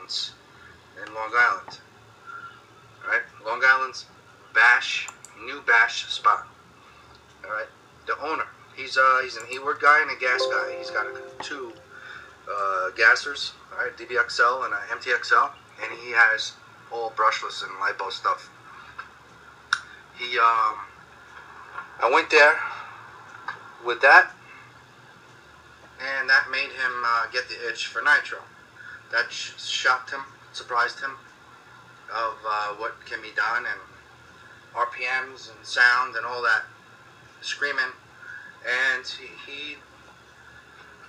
Islands in Long Island. Alright? Long Island's new bash spot. Alright? The owner, he's an E-word guy and a gas guy. He's got two gassers, alright, DBXL and an MTXL, and he has all brushless and lipo stuff. I went there with that, and that made him get the itch for nitro. That shocked him, surprised him of what can be done, and RPMs and sound and all that screaming, and he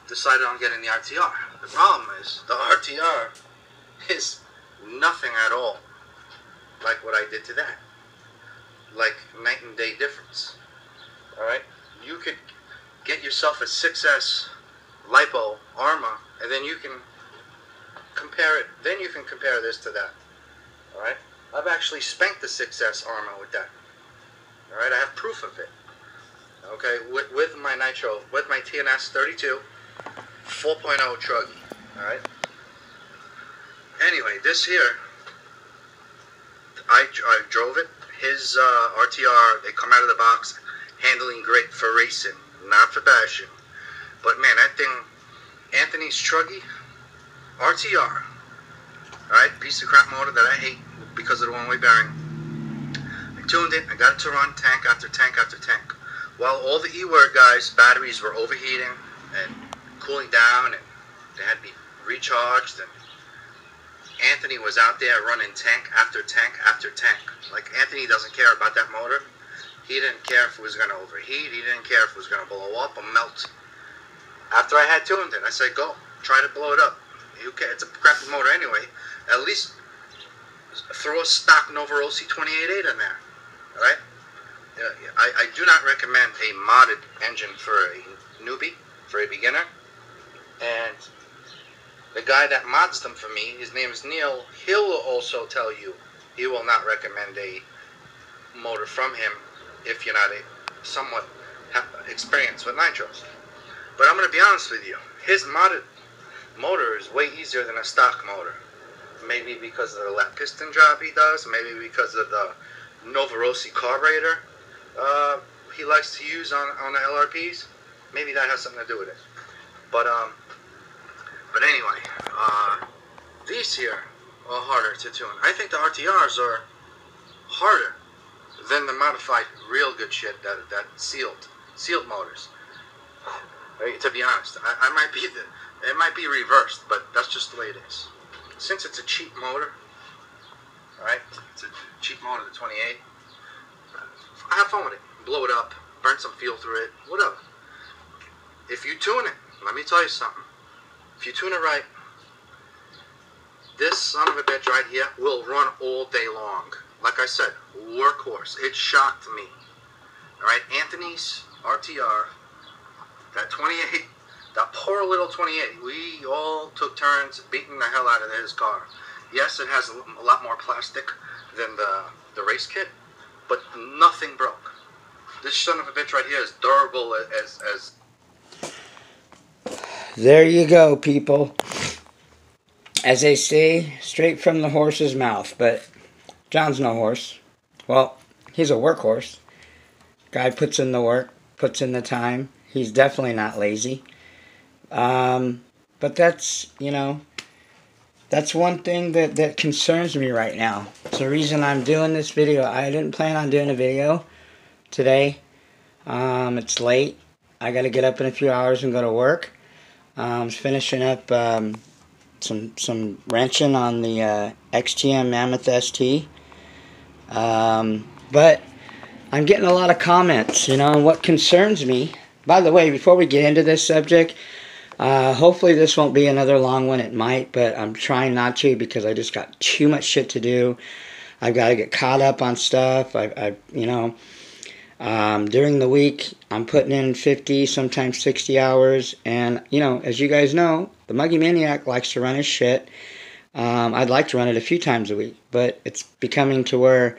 decided on getting the RTR. The problem is the RTR is nothing at all like what I did to that. Like night and day difference. Alright? You could get yourself a 6S lipo Arrma, and then you can compare it. Then you can compare this to that. Alright? I've actually spanked the 6S Arrma with that. Alright? I have proof of it. Okay? With my nitro, with my TNS 32 4.0 Truggy. Alright? Anyway, this here, I drove it. His RTR, they come out of the box, handling great for racing, not for bashing. But man, that thing, Anthony's Truggy, RTR, alright, piece of crap motor that I hate because of the one-way bearing. I tuned it, I got it to run tank after tank after tank. While all the E-word guys' batteries were overheating and cooling down, and they had to be recharged, and Anthony was out there running tank after tank after tank. Like, Anthony doesn't care about that motor. He didn't care if it was going to overheat. He didn't care if it was going to blow up or melt. After I had tuned it, I said, go, try to blow it up. It's a crappy motor anyway. At least throw a stock Nova Rossi 28.8 in there. Alright? I do not recommend a modded engine for a newbie, for a beginner. And the guy that mods them for me, his name is Neil, he'll also tell you he will not recommend a motor from him if you're not somewhat experienced with nitros. But I'm going to be honest with you, his modded motor is way easier than a stock motor. Maybe because of the lap piston job he does, maybe because of the Nova Rossi carburetor he likes to use on the LRPs. Maybe that has something to do with it. But anyway, these here are harder to tune. I think the RTRs are harder than the modified real good shit that sealed motors. Right, to be honest, it might be reversed, but that's just the way it is. Since it's a cheap motor, alright, it's a cheap motor, the 28. Have fun with it. Blow it up, burn some fuel through it, whatever. If you tune it, let me tell you something. If you tune it right, this son of a bitch right here will run all day long. Like I said, workhorse. It shocked me. Alright, Anthony's RTR, that 28, that poor little 28, we all took turns beating the hell out of his car. Yes, it has a lot more plastic than the race kit, but nothing broke. This son of a bitch right here is durable as... There you go, people. As they say, straight from the horse's mouth. But John's no horse. Well, he's a workhorse. Guy puts in the work, puts in the time. He's definitely not lazy. But that's, you know, that's one thing that concerns me right now. It's the reason I'm doing this video. I didn't plan on doing a video today. It's late. I got to get up in a few hours and go to work. I'm finishing up some wrenching on the XTM Mammoth ST. But I'm getting a lot of comments, you know, and what concerns me. By the way, before we get into this subject, hopefully this won't be another long one. It might, but I'm trying not to because I just got too much shit to do. I've got to get caught up on stuff. You know, during the week, I'm putting in 50, sometimes 60 hours. And, you know, as you guys know, the Muggy Maniac likes to run his shit. I'd like to run it a few times a week, but it's becoming to where,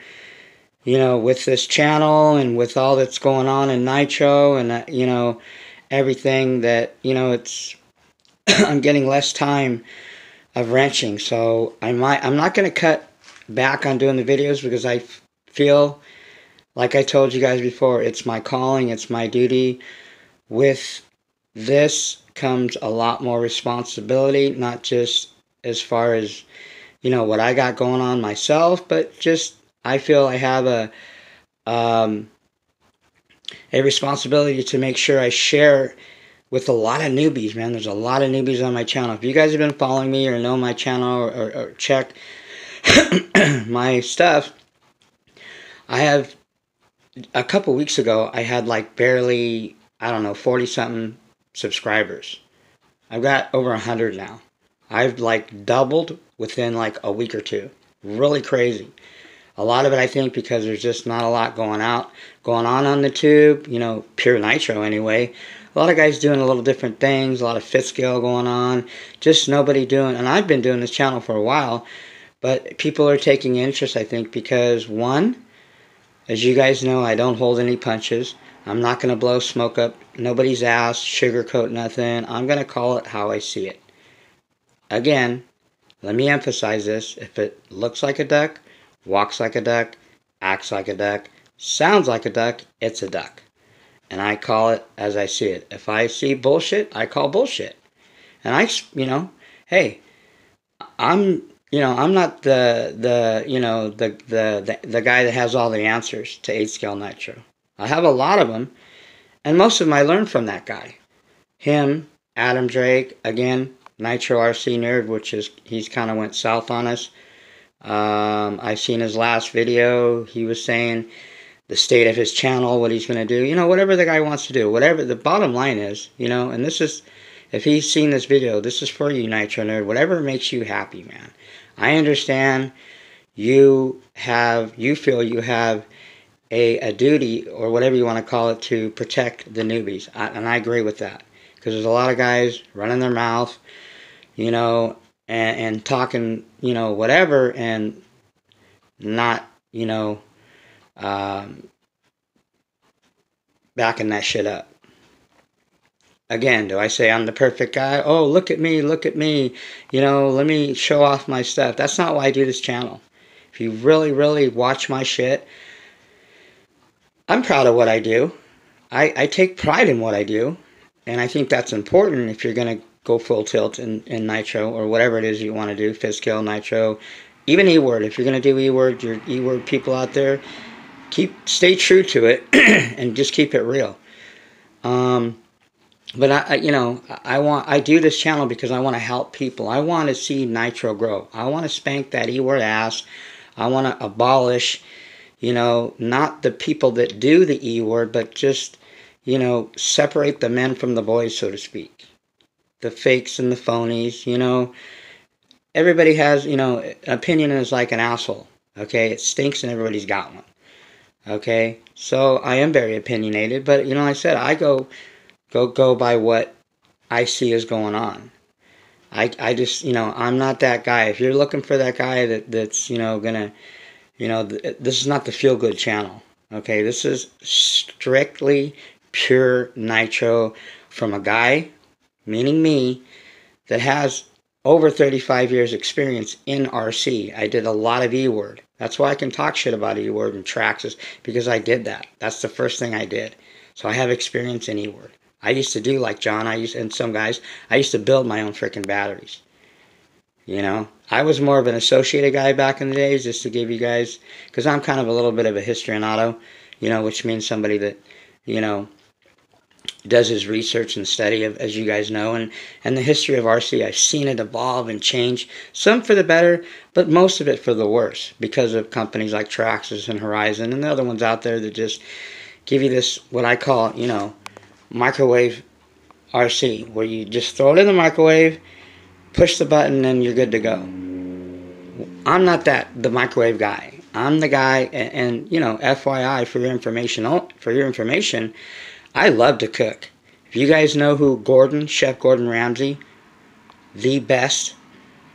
you know, with this channel and with all that's going on in Nitro and, you know, everything that, you know, it's, I'm getting less time of wrenching. So I'm not going to cut back on doing the videos because I feel like I told you guys before, it's my calling, it's my duty. With this comes a lot more responsibility, not just as far as, you know, what I got going on myself, but just I feel I have a responsibility to make sure I share with a lot of newbies, man. There's a lot of newbies on my channel. If you guys have been following me or know my channel or check my stuff, I have, a couple weeks ago, I had like barely, I don't know, 40-something subscribers. I've got over 100 now. I've like doubled within like a week or two. Really crazy. A lot of it, I think, because there's just not a lot going on the tube. You know, pure nitro anyway. A lot of guys doing a little different things. A lot of fifth scale going on. Just nobody doing. And I've been doing this channel for a while, but people are taking interest, I think, because one, as you guys know, I don't hold any punches. I'm not going to blow smoke up nobody's ass, sugarcoat nothing. I'm going to call it how I see it. Again, let me emphasize this. If it looks like a duck, walks like a duck, acts like a duck, sounds like a duck, it's a duck. And I call it as I see it. If I see bullshit, I call bullshit. And hey, I'm not the guy that has all the answers to 8-scale nitro. I have a lot of them, and most of them I learned from that guy. Him, Adam Drake, again, Nitro RC Nerd, he's kind of went south on us. I've seen his last video. He was saying the state of his channel, what he's going to do. You know, whatever the guy wants to do. Whatever, the bottom line is, you know, and this is, if he's seen this video, this is for you, Nitro Nerd. Whatever makes you happy, man. I understand you feel you have a duty, or whatever you want to call it, to protect the newbies. And I agree with that. Because there's a lot of guys running their mouth, you know, and talking, you know, whatever, and not, you know, backing that shit up. Again, do I say I'm the perfect guy? Oh, look at me, you know, let me show off my stuff. That's not why I do this channel. If you really, really watch my shit, I'm proud of what I do. I take pride in what I do, and I think that's important if you're going to go full tilt in nitro, or whatever it is you want to do, fifth scale, nitro, even E-word. If you're going to do E-word, your E-word people out there, stay true to it and just keep it real. But I do this channel because I want to help people. I want to see nitro grow. I want to spank that E-word ass. I want to abolish, you know, not the people that do the E-word, but just, you know, separate the men from the boys, so to speak. The fakes and the phonies, you know. Everybody has, you know, an opinion is like an asshole, okay? It stinks and everybody's got one, okay? So I am very opinionated, but, you know, like I said, I go by what I see is going on. I just, you know, I'm not that guy. If you're looking for that guy that's, you know, gonna, you know, this is not the feel-good channel, okay? This is strictly pure nitro from a guy, meaning me, that has over 35 years experience in RC. I did a lot of E-word. That's why I can talk shit about E-word and Traxxas, because I did that. That's the first thing I did. So I have experience in E-word. I used to do like John, and some guys, I used to build my own freaking batteries. You know, I was more of an associated guy back in the days, just to give you guys, because I'm kind of a little bit of a histrionato, you know, which means somebody that, you know, does his research and study, as you guys know, and the history of RC. I've seen it evolve and change, some for the better, but most of it for the worse, because of companies like Traxxas and Horizon and the other ones out there that just give you this, what I call, you know, microwave RC, where you just throw it in the microwave, push the button, and you're good to go. I'm not the microwave guy. I'm the guy, and you know, FYI, for your information, I love to cook. If you guys know who Chef Gordon Ramsay, the best,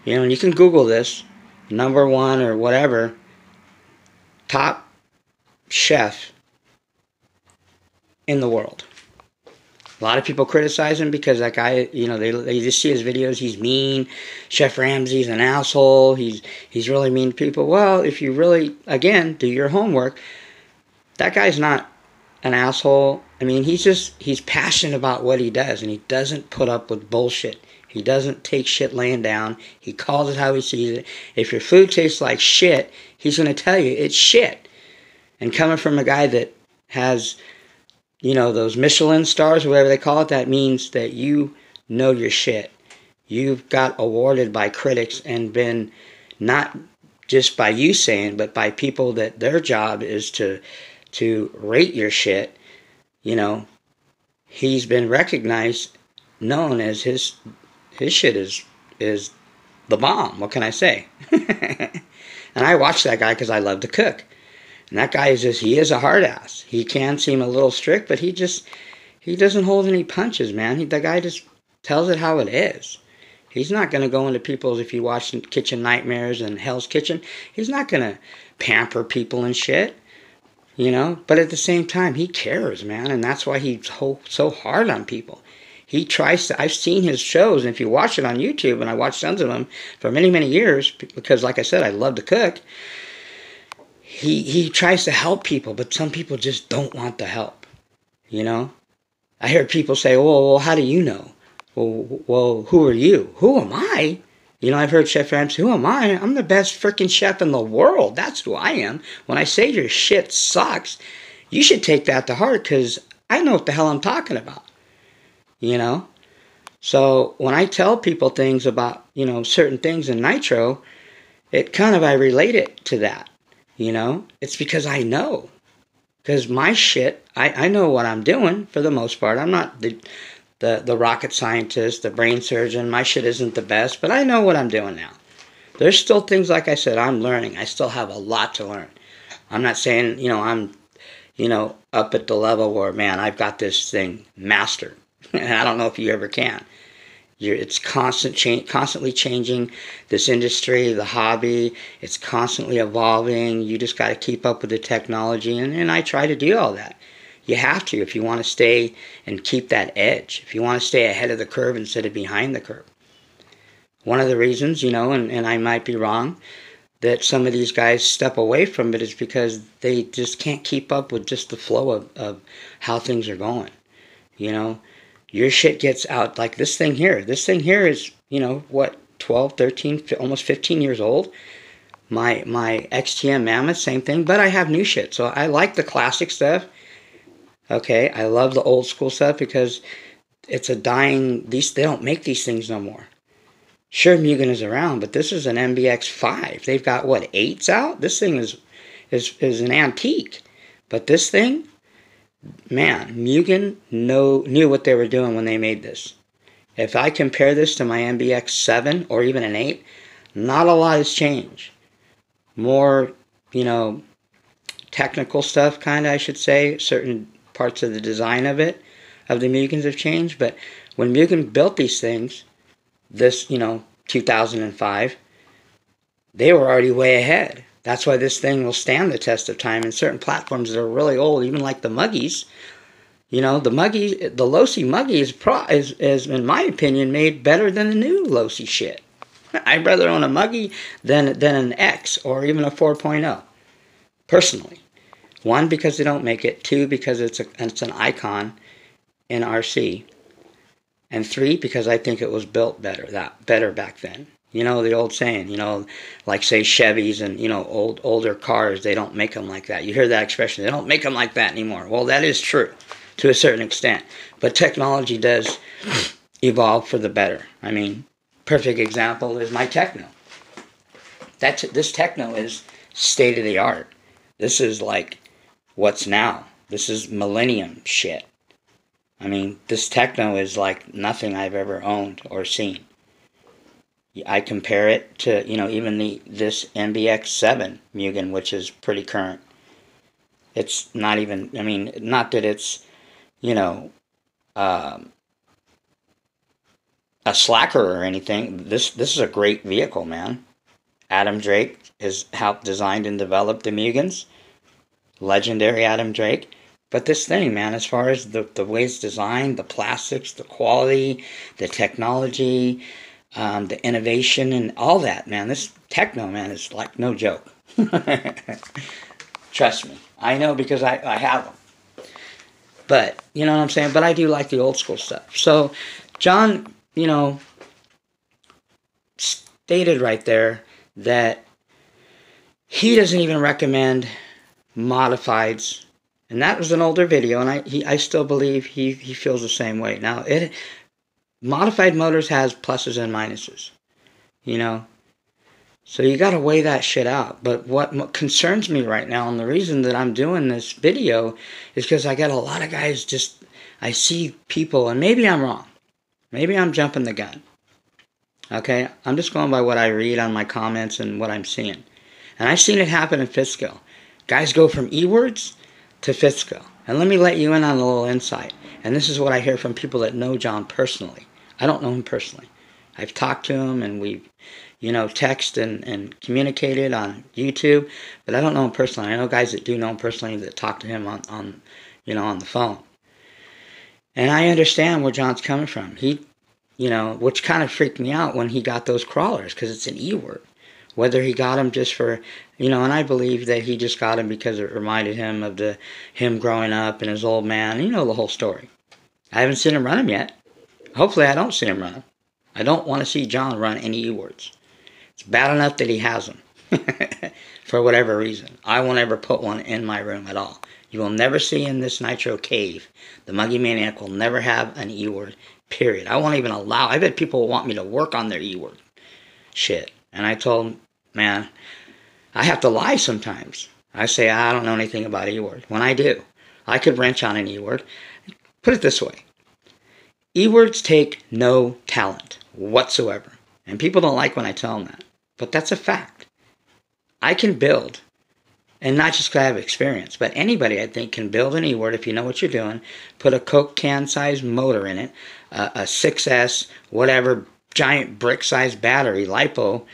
you know, and you can Google this, #1 or whatever, top chef in the world. A lot of people criticize him because that guy, you know, they just see his videos. He's mean. Chef Ramsay's an asshole. He's really mean to people. Well, if you really, again, do your homework, that guy's not an asshole. I mean, he's passionate about what he does, and he doesn't put up with bullshit. He doesn't take shit laying down. He calls it how he sees it. If your food tastes like shit, he's going to tell you it's shit. And coming from a guy that has, you know, those Michelin stars, or whatever they call it, that means that you know your shit. You've got awarded by critics and been, not just by you saying, but by people that their job is to rate your shit. You know, he's been recognized, known as his shit is the bomb. What can I say? And I watch that guy because I love to cook. And that guy he is a hard ass. He can seem a little strict, but he doesn't hold any punches, man. The guy just tells it how it is. He's not going to go into people's, if you watch Kitchen Nightmares and Hell's Kitchen, he's not going to pamper people and shit, you know? But at the same time, he cares, man, and that's why he's so hard on people. He tries to, I've seen his shows, and if you watch it on YouTube, and I watched tons of them for many, many years, because like I said, I love to cook, He tries to help people, but some people just don't want the help, you know? I hear people say, well, how do you know? Well, who are you? Who am I? You know, I've heard Chef Ramsay, who am I? I'm the best freaking chef in the world. That's who I am. When I say your shit sucks, you should take that to heart, because I know what the hell I'm talking about, you know? So when I tell people things about, you know, certain things in Nitro, I relate it to that. You know, it's because I know. Because my shit, I know what I'm doing for the most part. I'm not the rocket scientist, the brain surgeon. My shit isn't the best, but I know what I'm doing now. There's still things, like I said, I'm learning. I still have a lot to learn. I'm not saying, you know, I'm, you know, up at the level where, man, I've got this thing mastered. And I don't know if you ever can. It's constantly changing, this industry, the hobby. It's constantly evolving. You just got to keep up with the technology, and I try to do all that. You have to if you want to stay and keep that edge. If you want to stay ahead of the curve instead of behind the curve. One of the reasons, you know, and I might be wrong, that some of these guys step away from it is because they just can't keep up with just the flow of how things are going, you know. Your shit gets out, like this thing here. This thing here is, you know, what, 12, 13, almost 15 years old. My XTM Mammoth, same thing, but I have new shit. So I like the classic stuff. Okay, I love the old school stuff because it's a dying, they don't make these things no more. Sure, Mugen is around, but this is an MBX 5. They've got, what, 8s out? This thing is an antique. But this thing, man, Mugen knew what they were doing when they made this. If I compare this to my MBX 7 or even an 8, not a lot has changed. More, you know, technical stuff, kind of, I should say. Certain parts of the design of the Mugens have changed. But when Mugen built these things, this, you know, 2005, they were already way ahead. That's why this thing will stand the test of time. And certain platforms that are really old, even like the Muggies, you know, the Losi Muggy is, in my opinion, made better than the new Losi shit. I'd rather own a Muggy than an X or even a 4.0, personally. One, because they don't make it. Two, because it's an icon in RC. And three, because I think it was built better back then. You know, the old saying, you know, like say Chevys and, you know, older cars, they don't make them like that. You hear that expression, they don't make them like that anymore. Well, that is true to a certain extent. But technology does evolve for the better. I mean, perfect example is my Techno. This Techno is state of the art. This is like what's now. This is millennium shit. I mean, this Techno is like nothing I've ever owned or seen. I compare it to, you know, even this MBX 7 Mugen, which is pretty current. It's not even, I mean, not that it's, you know, a slacker or anything. This is a great vehicle, man. Adam Drake has helped design and develop the Mugens. Legendary Adam Drake. But this thing, man, as far as the way it's designed, the plastics, the quality, the technology, the innovation, and all that, man, this techno, man, is like no joke. Trust me. I know because I have them. But, you know what I'm saying? But I do like the old school stuff. So, John, stated right there that he doesn't even recommend modifieds. And that was an older video, and I still believe he feels the same way. Now, modified motors has pluses and minuses, So you got to weigh that shit out. But what concerns me right now, and the reason that I'm doing this video, is because I got a lot of guys I see people, and maybe I'm wrong. Maybe I'm jumping the gun. Okay? I'm just going by what I read on my comments and what I'm seeing. And I've seen it happen in fifth skill. Guys go from E-words to fifth skill. And let me let you in on a little insight. And this is what I hear from people that know John personally. I don't know him personally. I've talked to him, and we've text and communicated on YouTube, but I don't know him personally. I know guys that do know him personally that talk to him on the phone. And I understand where John's coming from. Which kind of freaked me out when he got those crawlers, because it's an E-word. Whether he got them just for, and I believe that he just got them because it reminded him of him growing up and his old man, the whole story. I haven't seen him run them yet. Hopefully I don't see him run them. I don't want to see John run any E-words. It's bad enough that he has them. For whatever reason. I won't ever put one in my room at all. You will never see in this Nitro cave. The Muggy Maniac will never have an E-word. Period. I won't even allow. I bet people will want me to work on their E-word. Shit. And I told him, man, I have to lie sometimes. I say, I don't know anything about E-word. When I do, I could wrench on an E-word. Put it this way. E-words take no talent whatsoever. And people don't like when I tell them that. But that's a fact. I can build, and not just because I have experience, but anybody, I think, can build an E-word if you know what you're doing, put a Coke can-sized motor in it, a 6S, whatever, giant brick-sized battery, LiPo,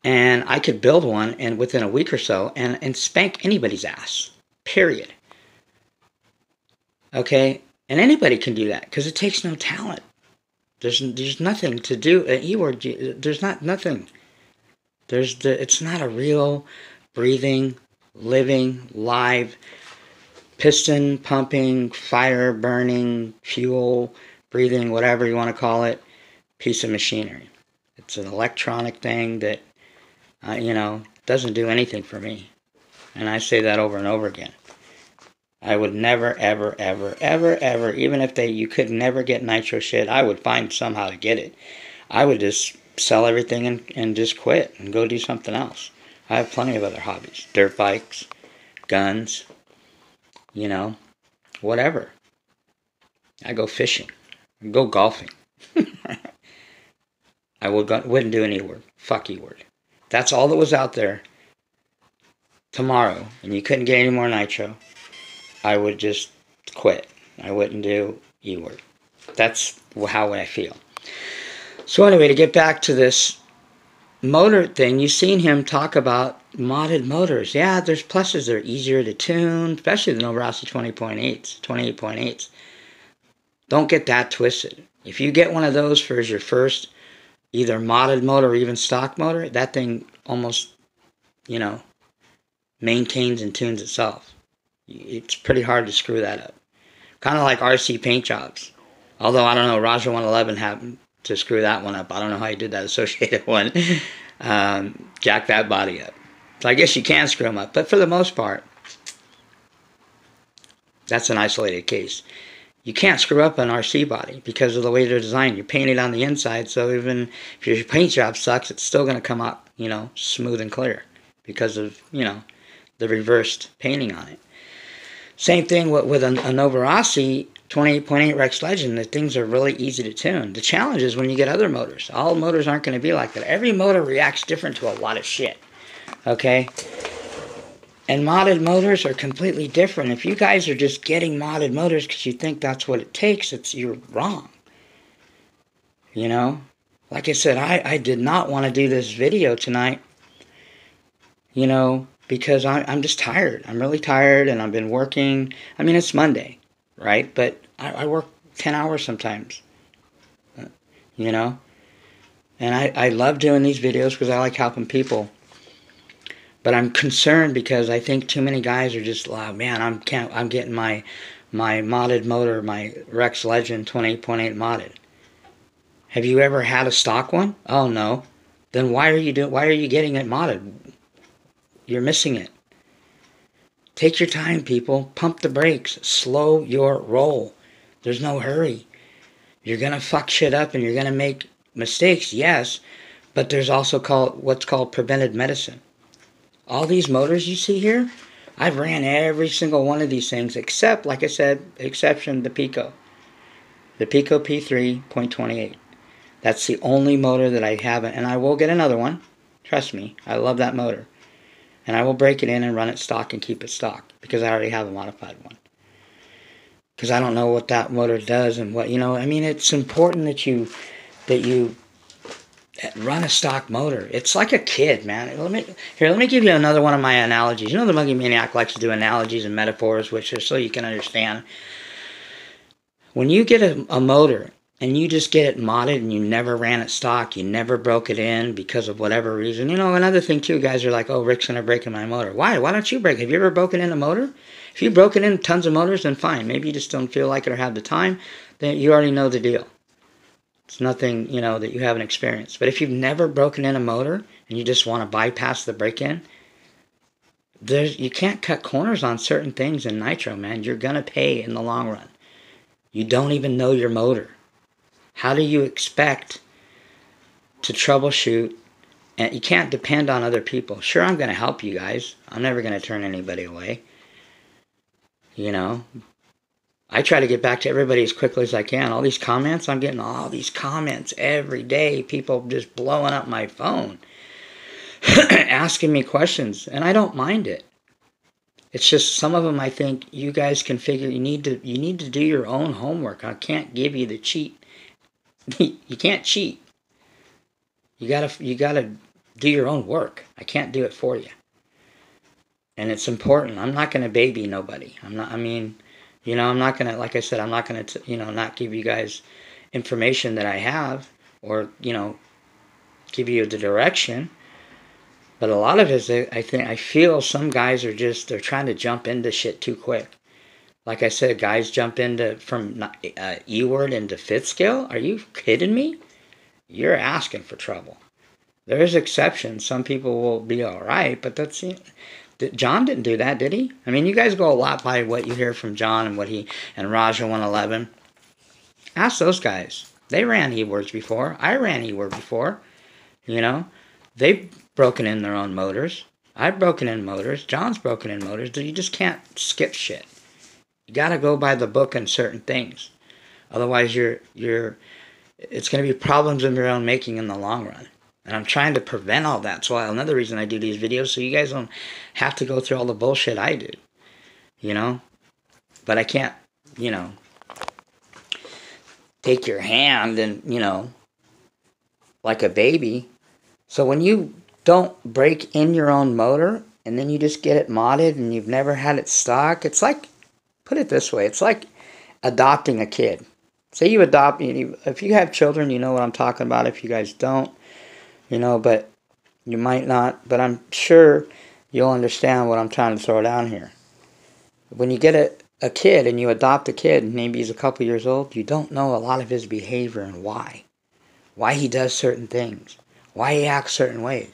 and I could build one and within a week or so and spank anybody's ass. Period. Okay? And anybody can do that because it takes no talent. There's nothing to do. An E-word, there's nothing. It's not a real, breathing, living, live, piston pumping, fire burning, fuel breathing, whatever you want to call it, piece of machinery. It's an electronic thing that, doesn't do anything for me. And I say that over and over again. I would never, ever, ever, ever, ever, even if you could never get Nitro shit, I would find somehow to get it. I would just sell everything and just quit and go do something else. I have plenty of other hobbies. Dirt bikes, guns, whatever. I go fishing. I go golfing. I wouldn't do an E-word. Fuck E-word. That's all that was out there tomorrow, and you couldn't get any more Nitro. I would just quit. I wouldn't do E-word. That's how I feel. So anyway, to get back to this motor thing, you've seen him talk about modded motors. Yeah, there's pluses. They're easier to tune, especially the Novarossi 20.8s, 28.8s. Don't get that twisted. If you get one of those for your first either modded motor or even stock motor, that thing almost, maintains and tunes itself. It's pretty hard to screw that up. Kind of like RC paint jobs. Although, I don't know, Raja 111 happened to screw that one up. I don't know how he did that associated one. Jack that body up. So I guess you can screw them up. But for the most part, that's an isolated case. You can't screw up an RC body because of the way they're designed. You paint it on the inside, so even if your paint job sucks, it's still going to come out, smooth and clear because of, the reversed painting on it. Same thing with a Novarossi 28.8 Rex Legend. The things are really easy to tune. The challenge is when you get other motors. All motors aren't going to be like that. Every motor reacts different to a lot of shit. Okay? And modded motors are completely different. If you guys are just getting modded motors because you think that's what it takes, you're wrong. Like I said, I did not want to do this video tonight, because I'm just tired. I'm really tired, and I've been working. I mean, it's Monday, right? But I work 10 hours sometimes, you know? And I love doing these videos because I like helping people. But I'm concerned because I think too many guys are just, oh, man, I'm getting my modded motor, my Rex Legend 28.8 modded. Have you ever had a stock one? Oh no. Then why are you getting it modded? You're missing it. Take your time, people. Pump the brakes. Slow your roll. There's no hurry. You're gonna fuck shit up and you're gonna make mistakes, yes, but there's also what's called preventive medicine. All these motors you see here, I've ran every single one of these things except, like I said, exception the Pico. The Pico P3.28. That's the only motor that I haven't, and I will get another one. Trust me, I love that motor. And I will break it in and run it stock and keep it stock because I already have a modified one. Because I don't know what that motor does and what, I mean, it's important that you run a stock motor. It's like a kid, man. Let me give you another one of my analogies. You know the Monkey Maniac likes to do analogies and metaphors, which is so you can understand. When you get a motor and you just get it modded and you never ran it stock, you never broke it in because of whatever reason. Another thing too, guys are like, oh, Rick's gonna break in my motor. Why? Why don't you break it? Have you ever broken in a motor? If you've broken in tons of motors, then fine. Maybe you just don't feel like it or have the time. Then you already know the deal. It's nothing, that you haven't experienced. But if you've never broken in a motor and you just want to bypass the break-in, you can't cut corners on certain things in nitro, man. You're going to pay in the long run. You don't even know your motor. How do you expect to troubleshoot? And you can't depend on other people. Sure, I'm going to help you guys. I'm never going to turn anybody away. I try to get back to everybody as quickly as I can. All these comments, I'm getting all these comments every day. People just blowing up my phone. Asking me questions. And I don't mind it. It's just some of them I think you guys can figure. You need to do your own homework. I can't give you the cheat. You can't cheat. You gotta do your own work. I can't do it for you. And it's important. I'm not gonna baby nobody. I'm not gonna, like I said, I'm not gonna not give you guys information that I have or give you the direction. But a lot of it, I feel some guys they're trying to jump into shit too quick. Like I said, guys jump from E-word into fifth scale. Are you kidding me? You're asking for trouble. There's exceptions. Some people will be all right, but that's John didn't do that, did he? I mean, you guys go a lot by what you hear from John and Raja 111. Ask those guys. They ran E-words before. I ran E-word before. They've broken in their own motors. I've broken in motors. John's broken in motors. You just can't skip shit. You got to go by the book on certain things. Otherwise, it's going to be problems of your own making in the long run. And I'm trying to prevent all that. So another reason I do these videos, so you guys don't have to go through all the bullshit I do. But I can't, take your hand and, like a baby. So when you don't break in your own motor and then you just get it modded and you've never had it stock, it's like, put it this way, it's like adopting a kid. Say you adopt, if you have children, you know what I'm talking about. If you guys don't, but you might not, but I'm sure you'll understand what I'm trying to throw down here. When you get a kid and you adopt a kid, and maybe he's a couple years old, you don't know a lot of his behavior and why he does certain things, why he acts certain ways.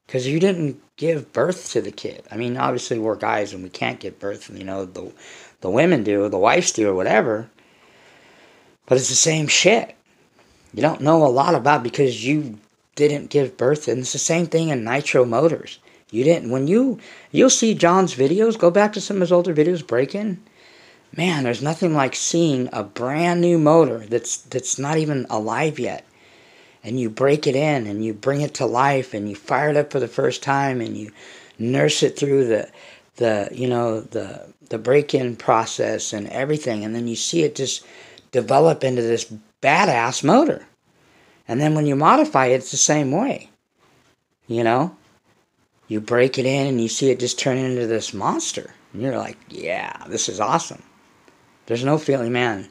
Because you didn't give birth to the kid. I mean, obviously we're guys and we can't give birth, the women do, or the wives do, or whatever. But it's the same shit. You don't know a lot about because you didn't give birth. And it's the same thing in nitro motors. You didn't. You'll see John's videos, go back to some of his older videos, break-in. Man, there's nothing like seeing a brand new motor that's not even alive yet. And you break it in and you bring it to life and you fire it up for the first time and you nurse it through the break-in process and everything. And then you see it just develop into this badass motor. And then when you modify it, it's the same way. you break it in and you see it just turn into this monster. And you're like, yeah, this is awesome. There's no feeling, man.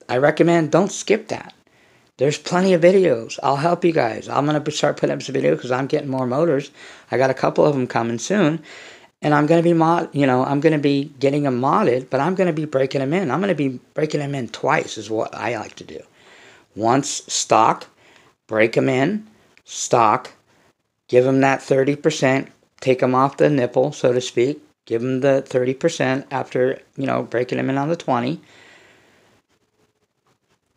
I recommend don't skip that. There's plenty of videos. I'll help you guys. I'm going to start putting up some videos because I'm getting more motors. I got a couple of them coming soon. And I'm going to be I'm going to be getting them modded, but I'm going to be breaking them in. I'm going to be breaking them in twice is what I like to do. Once stock, break them in, stock, give them that 30%, take them off the nipple, so to speak. Give them the 30% after, breaking them in on the 20.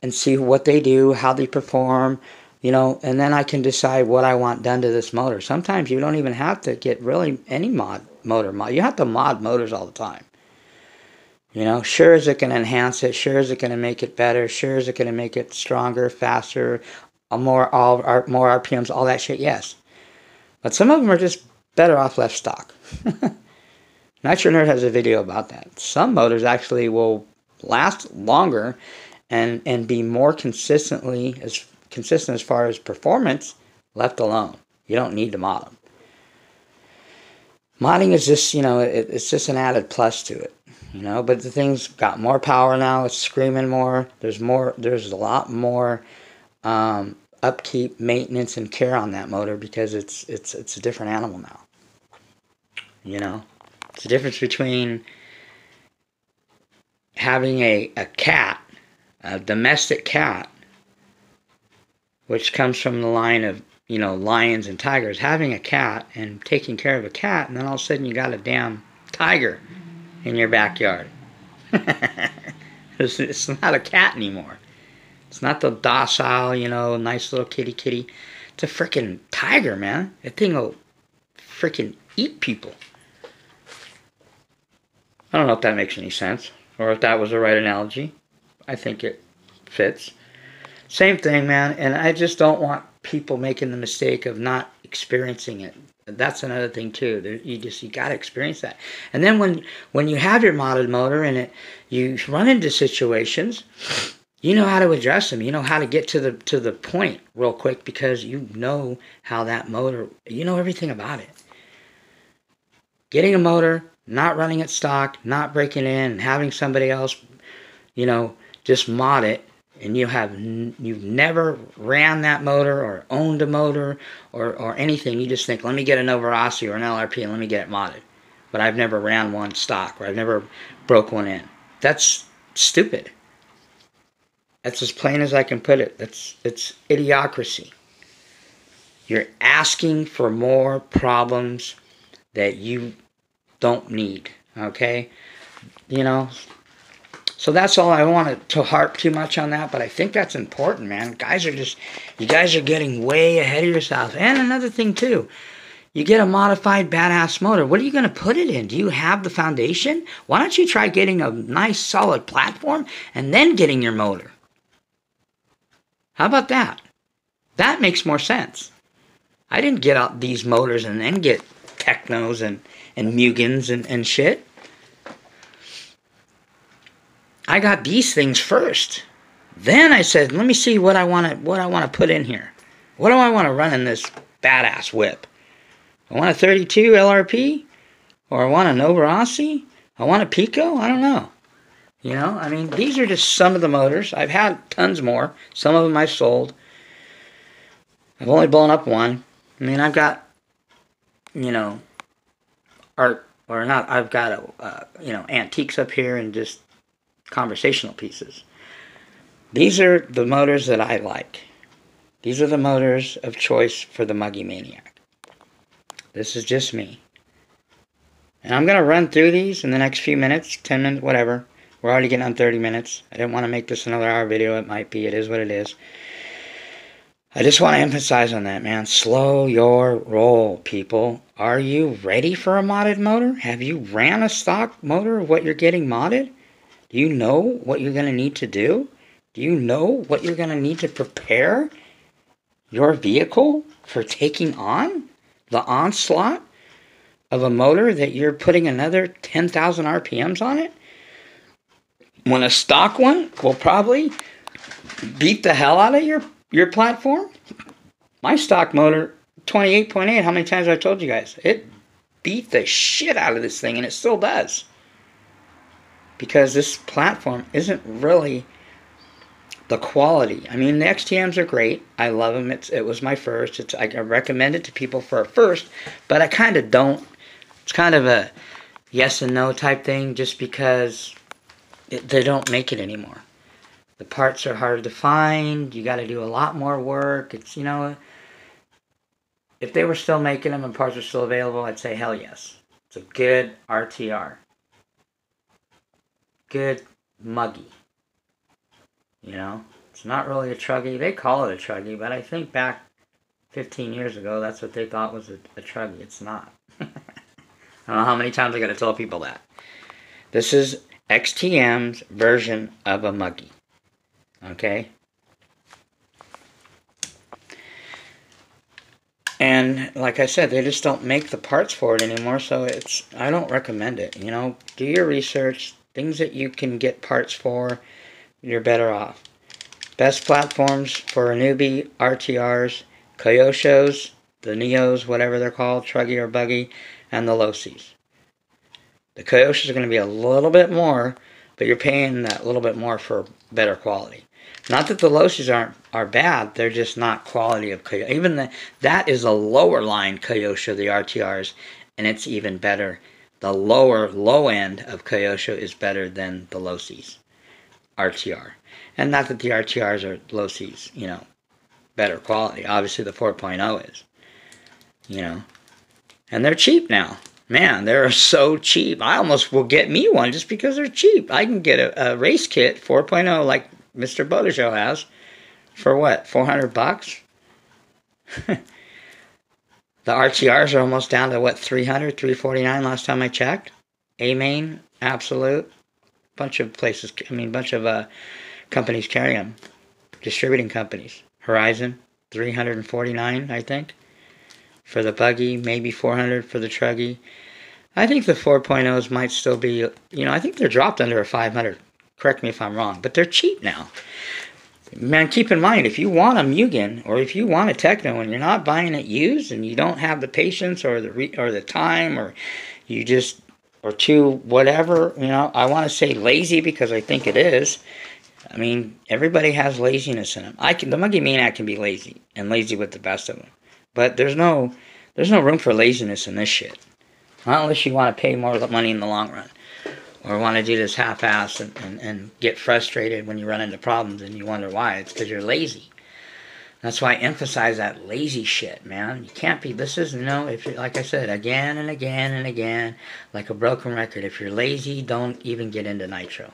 And see what they do, how they perform, and then I can decide what I want done to this motor. Sometimes you don't even have to get really any motor. You have to mod motors all the time. Sure is it going to enhance it, sure is it going to make it better, sure is it going to make it stronger, faster, more RPMs, all that shit, yes. But some of them are just better off left stock. Nitro Nerd has a video about that. Some motors actually will last longer and be more consistent as far as performance left alone. You don't need to mod them. Modding is just, it's just an added plus to it, but the thing's got more power now. It's screaming more. There's a lot more upkeep, maintenance, and care on that motor because it's a different animal now. It's the difference between having a cat, a domestic cat, which comes from the line of, lions and tigers, having a cat and taking care of a cat, and then all of a sudden you got a damn tiger in your backyard. It's not a cat anymore. It's not the docile, nice little kitty. It's a freaking tiger, man. That thing will freaking eat people. I don't know if that makes any sense, or if that was the right analogy. I think it fits. Same thing, man, and I just don't want people making the mistake of not experiencing it. That's another thing too. You got to experience that. And then when you have your modded motor and you run into situations, you know how to address them. You know how to get to the point real quick because you know how that motor. You know everything about it. Getting a motor, not running it stock, not breaking in, and having somebody else, just mod it, and you've never ran that motor or owned a motor or anything. You just think, let me get a Nova Rossi or an LRP and let me get it modded. But I've never ran one stock or I've never broke one in. That's stupid. That's as plain as I can put it. It's idiocracy. You're asking for more problems that you don't need, okay? So that's all. I don't want to harp too much on that, but I think that's important, man. You guys are getting way ahead of yourself. And another thing, too. You get a modified badass motor. What are you going to put it in? Do you have the foundation? Why don't you try getting a nice, solid platform and then getting your motor? How about that? That makes more sense. I didn't get out these motors and then get Technos and Mugins and shit. I got these things first. Then I said, let me see what I want to put in here. What do I want to run in this badass whip? I want a 32 LRP? Or I want a Nova Rossi? I want a Pico? I don't know. These are just some of the motors. I've had tons more. Some of them I've sold. I've only blown up one. I've got, I've got, antiques up here and just conversational pieces. These are the motors that I like. These are the motors of choice for the Muggy Maniac. This is just me. And I'm going to run through these in the next few minutes, 10 minutes, whatever. We're already getting on 30 minutes. I didn't want to make this another hour video. It might be. It is what it is. I just want to emphasize on that, man. Slow your roll, people. Are you ready for a modded motor? Have you ran a stock motor of what you're getting modded? Do you know what you're going to need to do? Do you know what you're going to need to prepare your vehicle for taking on the onslaught of a motor that you're putting another 10,000 RPMs on it? When a stock one will probably beat the hell out of your platform? My stock motor 28.8, how many times have I told you guys? It beat the shit out of this thing, and it still does. Because this platform isn't really the quality. I mean, the XTMs are great. I love them. It was my first. I recommend it to people for a first, but I kind of don't. It's kind of a yes and no type thing, just because they don't make it anymore. The parts are hard to find. You got to do a lot more work. It's, if they were still making them and parts were still available, I'd say hell yes. It's a good RTR. Good muggy. It's not really a truggy. They call it a truggy, but I think back 15 years ago, that's what they thought was a truggy. It's not. I don't know how many times I got to tell people that. This is XTM's version of a muggy. Okay? And like I said, they just don't make the parts for it anymore, so I don't recommend it. Do your research. Things that you can get parts for, you're better off. Best platforms for a newbie, RTRs, Kyoshos, the Neos, whatever they're called, Truggy or Buggy, and the Losis. The Kyoshos are going to be a little bit more, but you're paying that little bit more for better quality. Not that the Losis are bad, they're just not quality of Kyosho. Even that is a lower line Kyosho, the RTRs, and it's even better. The low end of Kyosho is better than the Losis RTR. And not that the RTRs are Losis, better quality. Obviously the 4.0 is, And they're cheap now. Man, they're so cheap. I almost will get me one just because they're cheap. I can get a race kit 4.0 like Mr. Boater Show has for what, $400? The RTRs are almost down to what, $300, $349 last time I checked. A-Main, Absolute, bunch of companies carry them. Distributing companies. Horizon, $349, I think, for the buggy, maybe $400 for the truggy. I think the 4.0s might still be, I think they're dropped under a $500. Correct me if I'm wrong, but they're cheap now. Man, keep in mind, if you want a Mugen or if you want a Techno and you're not buying it used and you don't have the patience or the time, or you just or too whatever, I want to say lazy because I think it is. I mean, everybody has laziness in them. The Muggy Maniac can be lazy and lazy with the best of them, but there's no room for laziness in this shit. Not unless you want to pay more money in the long run. Or want to do this half-ass and get frustrated when you run into problems and you wonder why. It's because you're lazy. That's why I emphasize that lazy shit, man. You can't be, if you're, like I said, again and again and again, like a broken record. If you're lazy, don't even get into Nitro.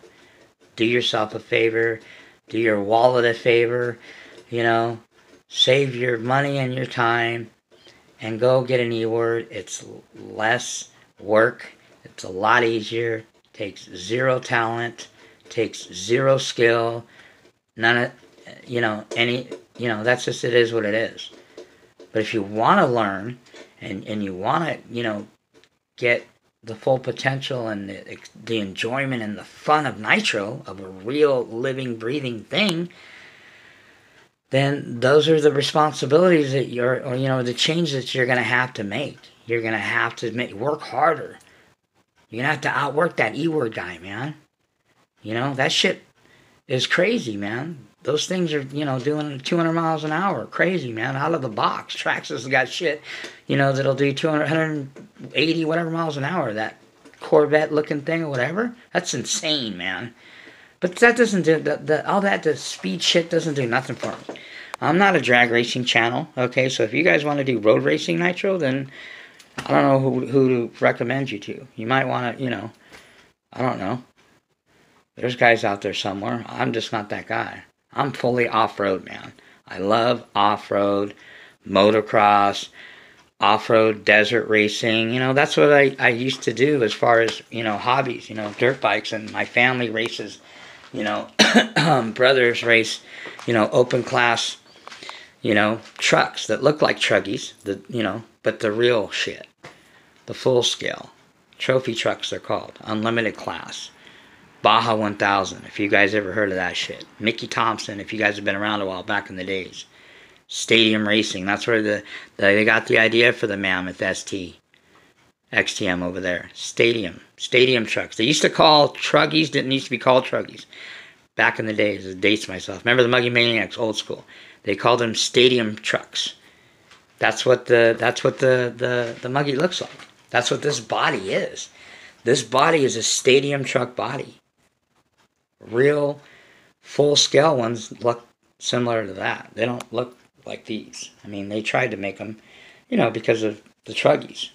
Do yourself a favor. Do your wallet a favor. Save your money and your time and go get an E-word. It's less work. It's a lot easier. Takes zero talent, takes zero skill, none of, that's just, it is what it is. But if you want to learn and you want to, get the full potential and the enjoyment and the fun of Nitro, of a real living, breathing thing, then those are the responsibilities that the changes that you're going to have to make. You're going to have to work harder. You're going to have to outwork that E-word guy, man. That shit is crazy, man. Those things are, doing 200 miles an hour. Crazy, man. Out of the box. Traxxas has got shit, that'll do 200, 180, whatever miles an hour. That Corvette-looking thing or whatever. That's insane, man. But that doesn't do, the speed shit doesn't do nothing for me. I'm not a drag racing channel, okay? So if you guys want to do road racing Nitro, then I don't know who to recommend you to. You might want to, I don't know. There's guys out there somewhere. I'm just not that guy. I'm fully off-road, man. I love off-road, motocross, off-road desert racing. That's what I used to do as far as, hobbies, dirt bikes. And my family races, brothers race, open class, trucks that look like truggies, but the real shit. The full scale. Trophy trucks they're called. Unlimited class. Baja 1000, if you guys ever heard of that shit. Mickey Thompson, if you guys have been around a while back in the days. Stadium Racing. That's where they got the idea for the Mammoth ST. XTM over there. Stadium trucks. They used to call Truggies, didn't used to be called Truggies. Back in the days, it dates myself. Remember the Muggy Maniacs, old school. They called them stadium trucks. That's what the Muggy looks like. That's what this body is. This body is a stadium truck body. Real full-scale ones look similar to that. They don't look like these. I mean, they tried to make them, because of the Truggies.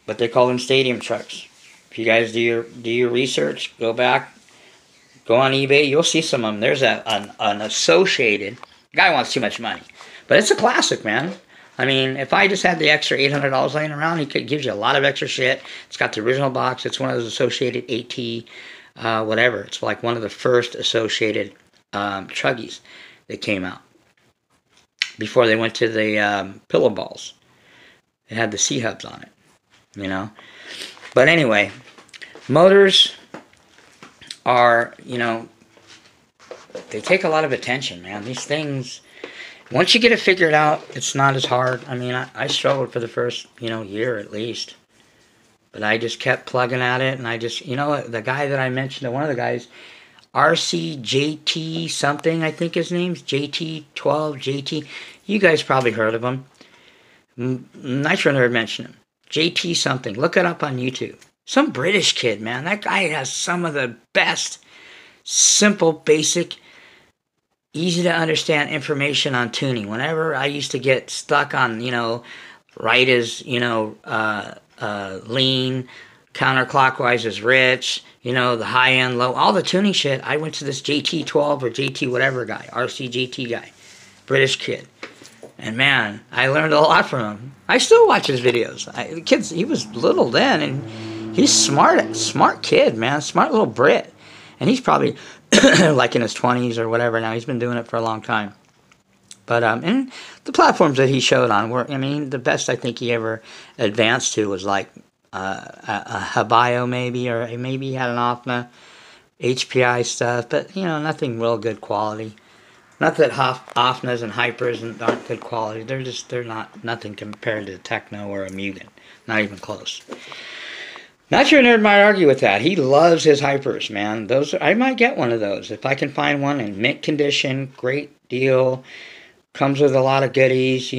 But they call them stadium trucks. If you guys do your research, go back, go on eBay, you'll see some of them. There's an associated. The guy wants too much money. But it's a classic, man. I mean, if I just had the extra $800 laying around, he gives you a lot of extra shit. It's got the original box. It's one of those associated AT, whatever. It's like one of the first associated Truggies that came out. Before they went to the pillow balls. It had the C-hubs on it. But anyway, motors are, they take a lot of attention, man. These things, once you get it figured out, it's not as hard. I mean, I struggled for the first, year at least. But I just kept plugging at it, and I just, the guy that I mentioned, one of the guys, RCJT something, I think his name's, JT12, JT. You guys probably heard of him. Nitro Nerd mentioned him. JT something. Look it up on YouTube. Some British kid, man. That guy has some of the best, simple, basic, easy to understand information on tuning. Whenever I used to get stuck on, right is, lean, counterclockwise is rich, the high end, low, all the tuning shit, I went to this JT12 or JT whatever guy, RCJT guy, British kid. And man, I learned a lot from him. I still watch his videos. The kid's, he was little then, and he's smart kid, man, smart little Brit. And he's probably like in his 20s or whatever now. He's been doing it for a long time. But and the platforms that he showed on were, the best I think he ever advanced to was like a Habio maybe, or maybe he had an OFNA, HPI stuff, but nothing real good quality. Not that OFNAs and Hypers aren't good quality. They're nothing compared to Techno or a Mugen. Not even close. Nitro Nerd might argue with that. He loves his Hypers, man. I might get one of those if I can find one in mint condition. Great deal. Comes with a lot of goodies.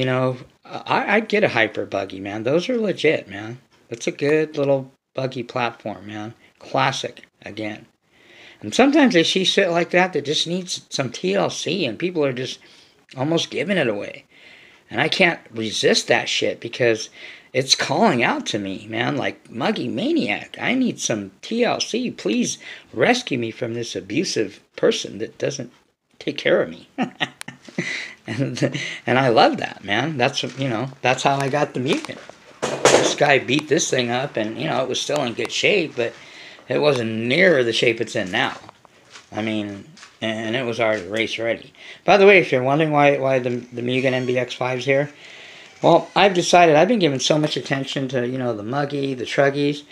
I'd get a Hyper buggy, man. Those are legit, man. That's a good little buggy platform, man. Classic again. And sometimes they see shit like that just needs some TLC, and people are just almost giving it away. And I can't resist that shit because it's calling out to me, man, like Muggy Maniac. I need some TLC. Please rescue me from this abusive person that doesn't take care of me. and I love that, man. That's how I got the Mugen. This guy beat this thing up, and it was still in good shape, but it wasn't near the shape it's in now. And it was already race ready. By the way, if you're wondering why the Mugen MBX5's here, well, I've decided, I've been giving so much attention to, the Muggy, the Truggies.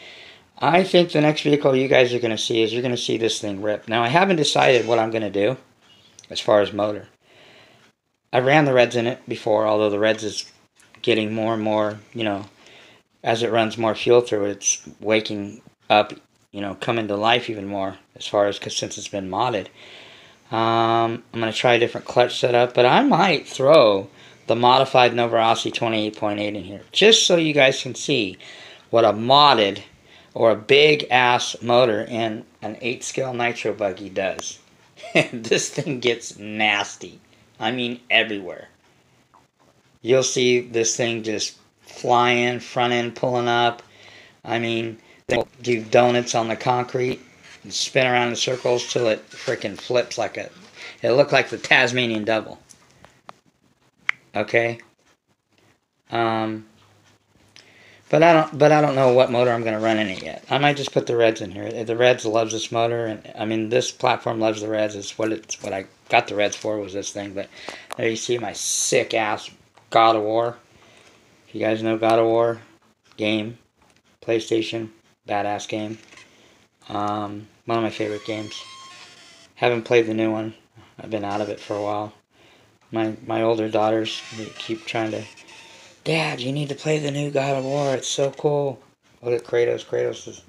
I think the next vehicle you guys are going to see is you're going to see this thing rip. Now, I haven't decided what I'm going to do as far as motor. I ran the Reds in it before, although the Reds is getting more and more, as it runs more fuel through it, it's waking up, coming to life even more as far as, since it's been modded. I'm going to try a different clutch setup, but I might throw the modified Novarossi 28.8 in here, just so you guys can see what a modded or a big ass motor in an 8-scale nitro buggy does. This thing gets nasty. I mean, everywhere. You'll see this thing just flying, front end pulling up. They'll do donuts on the concrete and spin around in circles till it freaking flips like it looked like the Tasmanian devil. Okay? But I don't know what motor I'm going to run in it yet. I might just put the Reds in here. The Reds loves this motor, and this platform loves the Reds. It's what I got the Reds for, was this thing. But there you see my sick ass God of War. If you guys know God of War game, PlayStation, badass game. One of my favorite games. Haven't played the new one. I've been out of it for a while. My older daughters keep trying to, Dad, you need to play the new God of War. It's so cool. Look at Kratos. Kratos is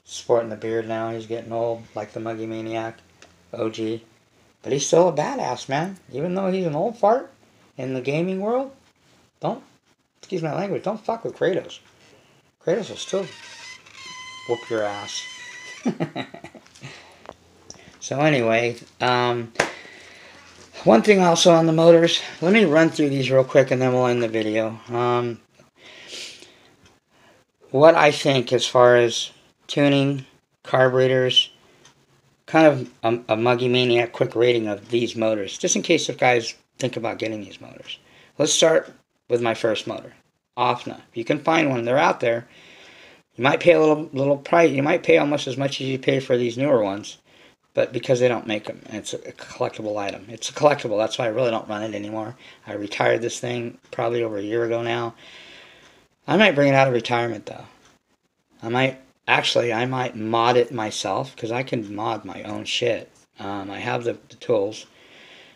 sporting the beard now. He's getting old, like the Muggy Maniac, OG. But he's still a badass, man. Even though he's an old fart in the gaming world, don't, excuse my language, don't fuck with Kratos. Kratos will still whoop your ass. So anyway, one thing also on the motors, let me run through these real quick and then we'll end the video. What I think as far as tuning, carburetors, kind of a Muggy Maniac quick rating of these motors, just in case if guys think about getting these motors. Let's start with my first motor, OFNA. If you can find one, they're out there. You might pay a little price. You might pay almost as much as you pay for these newer ones, but because they don't make them, it's a collectible item. It's a collectible. That's why I really don't run it anymore. I retired this thing probably over a year ago now. I might bring it out of retirement though. I might mod it myself because I can mod my own shit. I have the tools.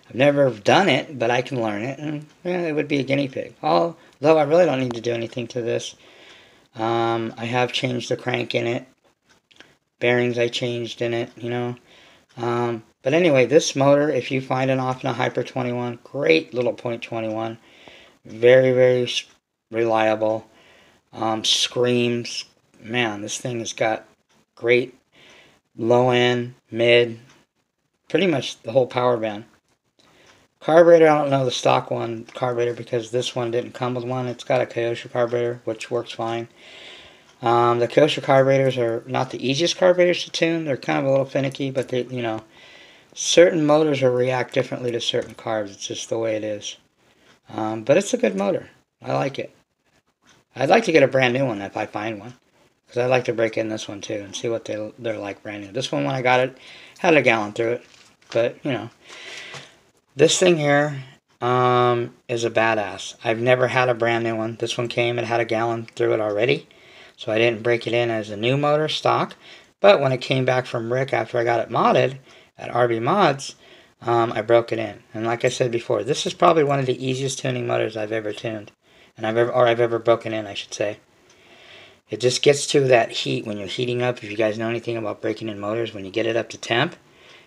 I've never done it, but I can learn it, and it would be a guinea pig. Although I really don't need to do anything to this. I have changed the crank in it. Bearings I changed in it, you know. But anyway, this motor, if you find an OFNA Hyper 21, great little .21. Very, very reliable. Screams. Man, this thing has got great low end, mid, pretty much the whole power band. Carburetor, I don't know the stock one carburetor because this one didn't come with one. It's got a Kyosho carburetor, which works fine. The Kyosho carburetors are not the easiest carburetors to tune. They're kind of a little finicky, but they, you know, certain motors will react differently to certain carbs. It's just the way it is. But it's a good motor. I like it. I'd like to get a brand new one if I find one, because I'd like to break in this one too and see what they're like brand new. This one, when I got it, had a gallon through it, but you know, this thing here is a badass. I've never had a brand new one. This one came, it had a gallon through it already, so I didn't break it in as a new motor stock. But when it came back from Rick after I got it modded at RB Mods, I broke it in. And like I said before, this is probably one of the easiest tuning motors I've ever tuned, and I've ever broken in, I should say. It just gets to that heat when you're heating up. If you guys know anything about breaking in motors, when you get it up to temp,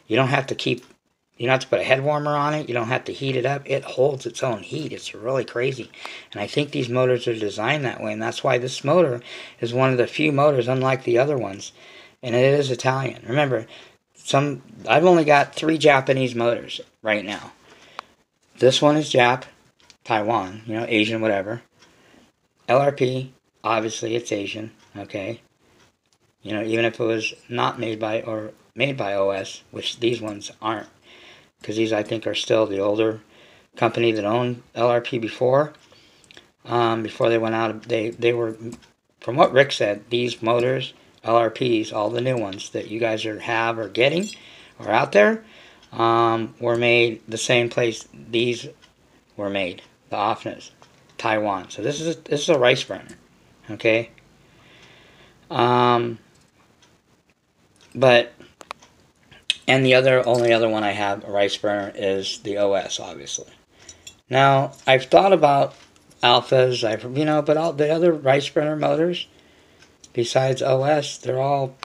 you don't have to put a head warmer on it. You don't have to heat it up. It holds its own heat. It's really crazy. And I think these motors are designed that way. And that's why this motor is one of the few motors, unlike the other ones. And it is Italian. Remember, I've only got 3 Japanese motors right now. This one is Jap, Taiwan, you know, Asian, whatever. LRP, obviously it's Asian, okay. You know, even if it was not made by OS, which these ones aren't. Because these, I think, are still the older company that owned LRP before. Before they went out, they were, from what Rick said, these motors, LRPs, all the new ones that you guys have or getting or out there, were made the same place these were made, the OFNAs, Taiwan. So this is a rice burner, okay. But and the only other one I have, a rice burner, is the OS, obviously. Now, I've thought about alphas, but all the other rice burner motors, besides OS, they're all,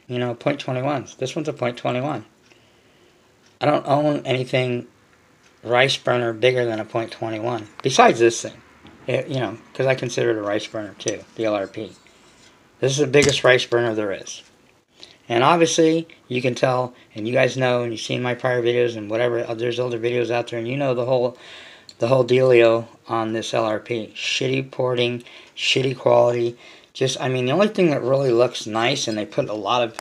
.21s. This one's a .21. I don't own anything rice burner bigger than a .21, besides this thing, because I consider it a rice burner too, the LRP. This is the biggest rice burner there is. And obviously, you can tell, and you guys know, and you've seen my prior videos and whatever, there's other videos out there, and you know the whole dealio on this LRP. Shitty porting, shitty quality. The only thing that really looks nice, and they put a lot of,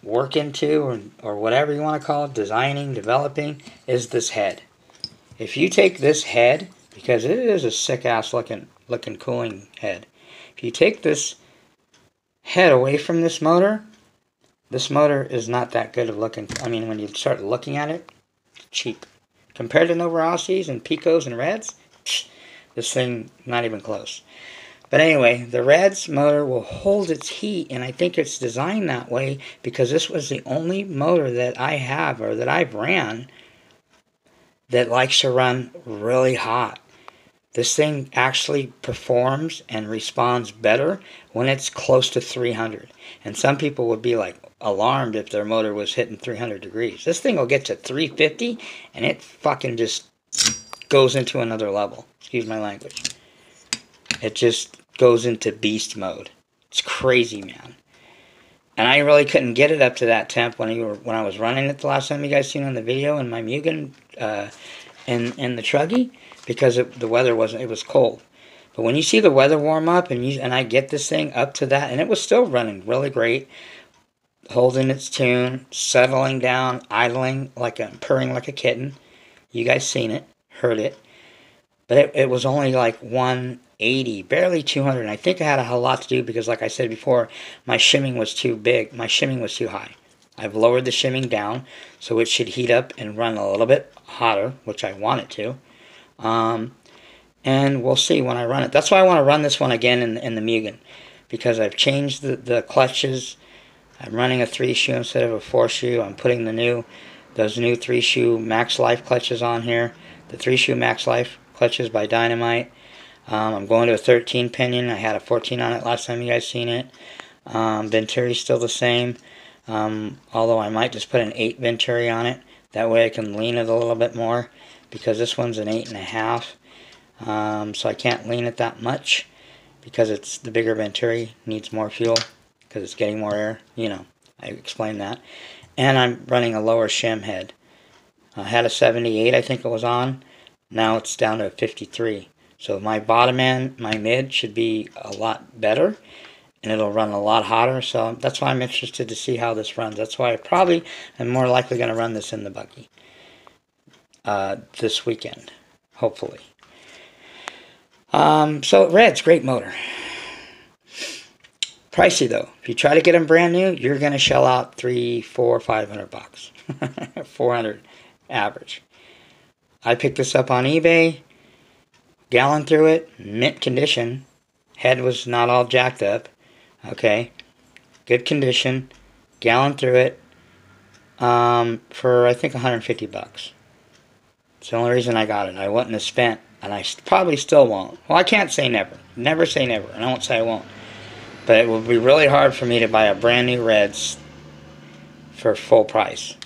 work into, or whatever you want to call it, designing, developing, is this head. If you take this head, because it is a sick-ass looking cooling head, if you take this head away from this motor is not that good of looking. When you start looking at it, it's cheap. Compared to Novarasis and Picos and Reds, this thing, not even close. But anyway, the Reds motor will hold its heat, and I think it's designed that way because this was the only motor that I have, or that I've ran, that likes to run really hot. This thing actually performs and responds better when it's close to 300. And some people would be like alarmed if their motor was hitting 300 degrees. This thing will get to 350 and it fucking just goes into another level. Excuse my language. It just goes into beast mode. It's crazy, man. And I really couldn't get it up to that temp when I was running it the last time you guys seen on the video in my Mugen in the Truggy, because the weather wasn't, it was cold. But when you see the weather warm up and I get this thing up to that, and it was still running really great, holding its tune, settling down, idling purring like a kitten. You guys seen it, heard it. But it was only like 180, barely 200. And I think it had a lot to do because, like I said before, my shimming was too big. My shimming was too high. I've lowered the shimming down so it should heat up and run a little bit hotter, which I want it to. And we'll see when I run it. That's why I want to run this one again in the Mugen, because I've changed the clutches. I'm running a 3-shoe instead of a 4-shoe. I'm putting those new 3-shoe Max Life clutches on here. The 3-shoe Max Life clutches by Dynamite. I'm going to a 13 pinion. I had a 14 on it last time you guys seen it. Venturi's still the same. Although I might just put an 8 Venturi on it. That way I can lean it a little bit more, because this one's an 8.5. So I can't lean it that much because it's the bigger Venturi, needs more fuel because it's getting more air. You know, I explained that. And I'm running a lower shim head. I had a 78, I think it was on. Now it's down to a 53. So my bottom end, my mid, should be a lot better, and it'll run a lot hotter. So that's why I'm interested to see how this runs. That's why I probably am more likely going to run this in the buggy this weekend, hopefully. So Red's great motor. Pricey though. If you try to get them brand new, you're going to shell out $300, $400, $500. 400 average. I picked this up on eBay. Gallon through it, mint condition. Head was not all jacked up. Okay, good condition. Gallon through it for I think $150. It's the only reason I got it. I wouldn't have spent, and I probably still won't. Well, I can't say never. Never say never, and I won't say I won't. But it would be really hard for me to buy a brand new Reds for full price,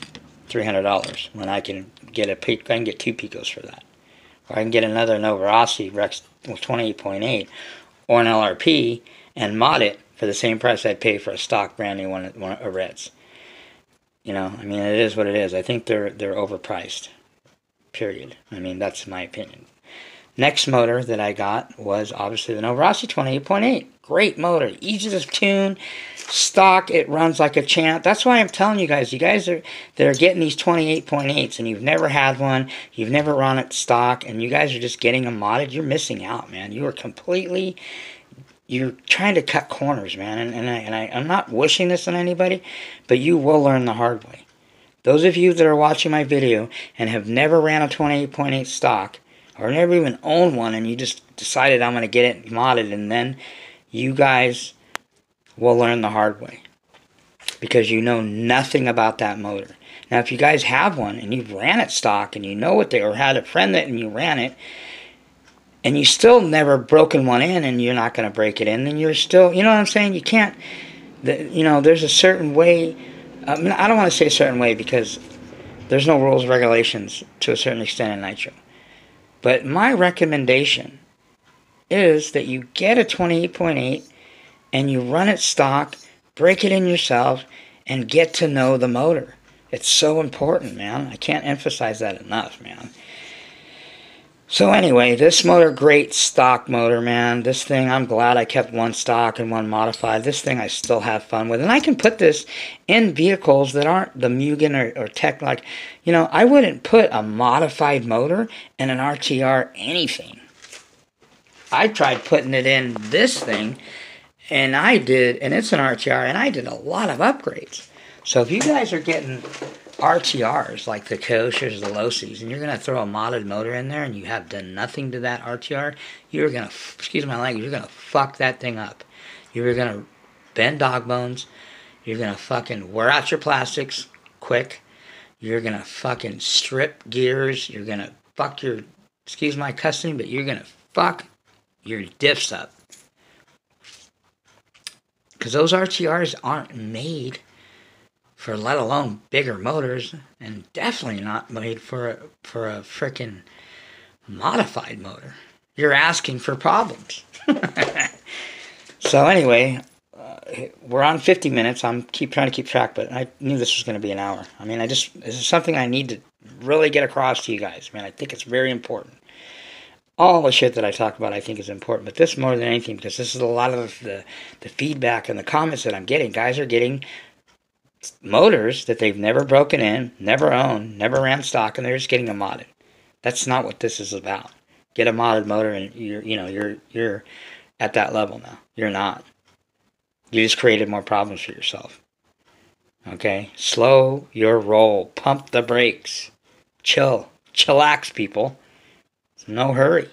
$300, when I can get I can get 2 Picos for that. Or I can get another Novarossi Rex with 28.8 or an LRP and mod it for the same price I'd pay for a stock brand new one of Reds. You know, I mean, it is what it is. I think they're overpriced. Period. I mean, that's my opinion. Next motor that I got was obviously the Novarossi 28.8. Great motor, easy to tune, stock. It runs like a champ. That's why I'm telling you guys that are getting these 28.8s and you've never had one, you've never run it stock, and you guys are just getting them modded. You're missing out, man. You're trying to cut corners, man. And I'm not wishing this on anybody, but you will learn the hard way. Those of you that are watching my video and have never ran a 28.8 stock, or never even owned one, and you just decided I'm going to get it modded, and then you guys will learn the hard way, because you know nothing about that motor. Now, if you guys have one and you've ran it stock and you know what or had a friend that and you ran it, and you still never broken one in, and you're not going to break it in, then you're still, you know what I'm saying? You can't, you know, there's a certain way. I don't want to say a certain way because there's no rules, regulations to a certain extent in nitro. But my recommendation is that you get a 28.8 and you run it stock, break it in yourself, and get to know the motor. It's so important, man. I can't emphasize that enough, man. So anyway, this motor, great stock motor, man. This thing, I'm glad I kept one stock and one modified. This thing I still have fun with. And I can put this in vehicles that aren't the Mugen or Tech. Like, you know, I wouldn't put a modified motor in an RTR anything. I tried putting it in this thing, and it's an RTR, and I did a lot of upgrades. So if you guys are getting RTRs like the Koshers, the Losis, and you're going to throw a modded motor in there and you have done nothing to that RTR, you're going to, excuse my language, you're going to fuck that thing up. You're going to bend dog bones. You're going to fucking wear out your plastics quick. You're gonna fucking strip gears. You're gonna fuck your, excuse my cussing, but you're gonna fuck your diffs up. Because those RTRs aren't made for, let alone bigger motors, and definitely not made for a freaking modified motor. You're asking for problems. So anyway, we're on 50 minutes. I'm trying to keep track, but I knew this was going to be an hour. I mean, this is something I need to really get across to you guys. I mean, I think it's very important. All the shit that I talk about I think is important, but this more than anything, because this is a lot of the feedback and the comments that I'm getting. Guys are getting motors that they've never broken in, never owned, never ran stock, and they're just getting them modded. That's not what this is about. Get a modded motor and you're at that level now. You're not. You just created more problems for yourself. Okay? Slow your roll. Pump the brakes. Chill. Chillax, people. No hurry.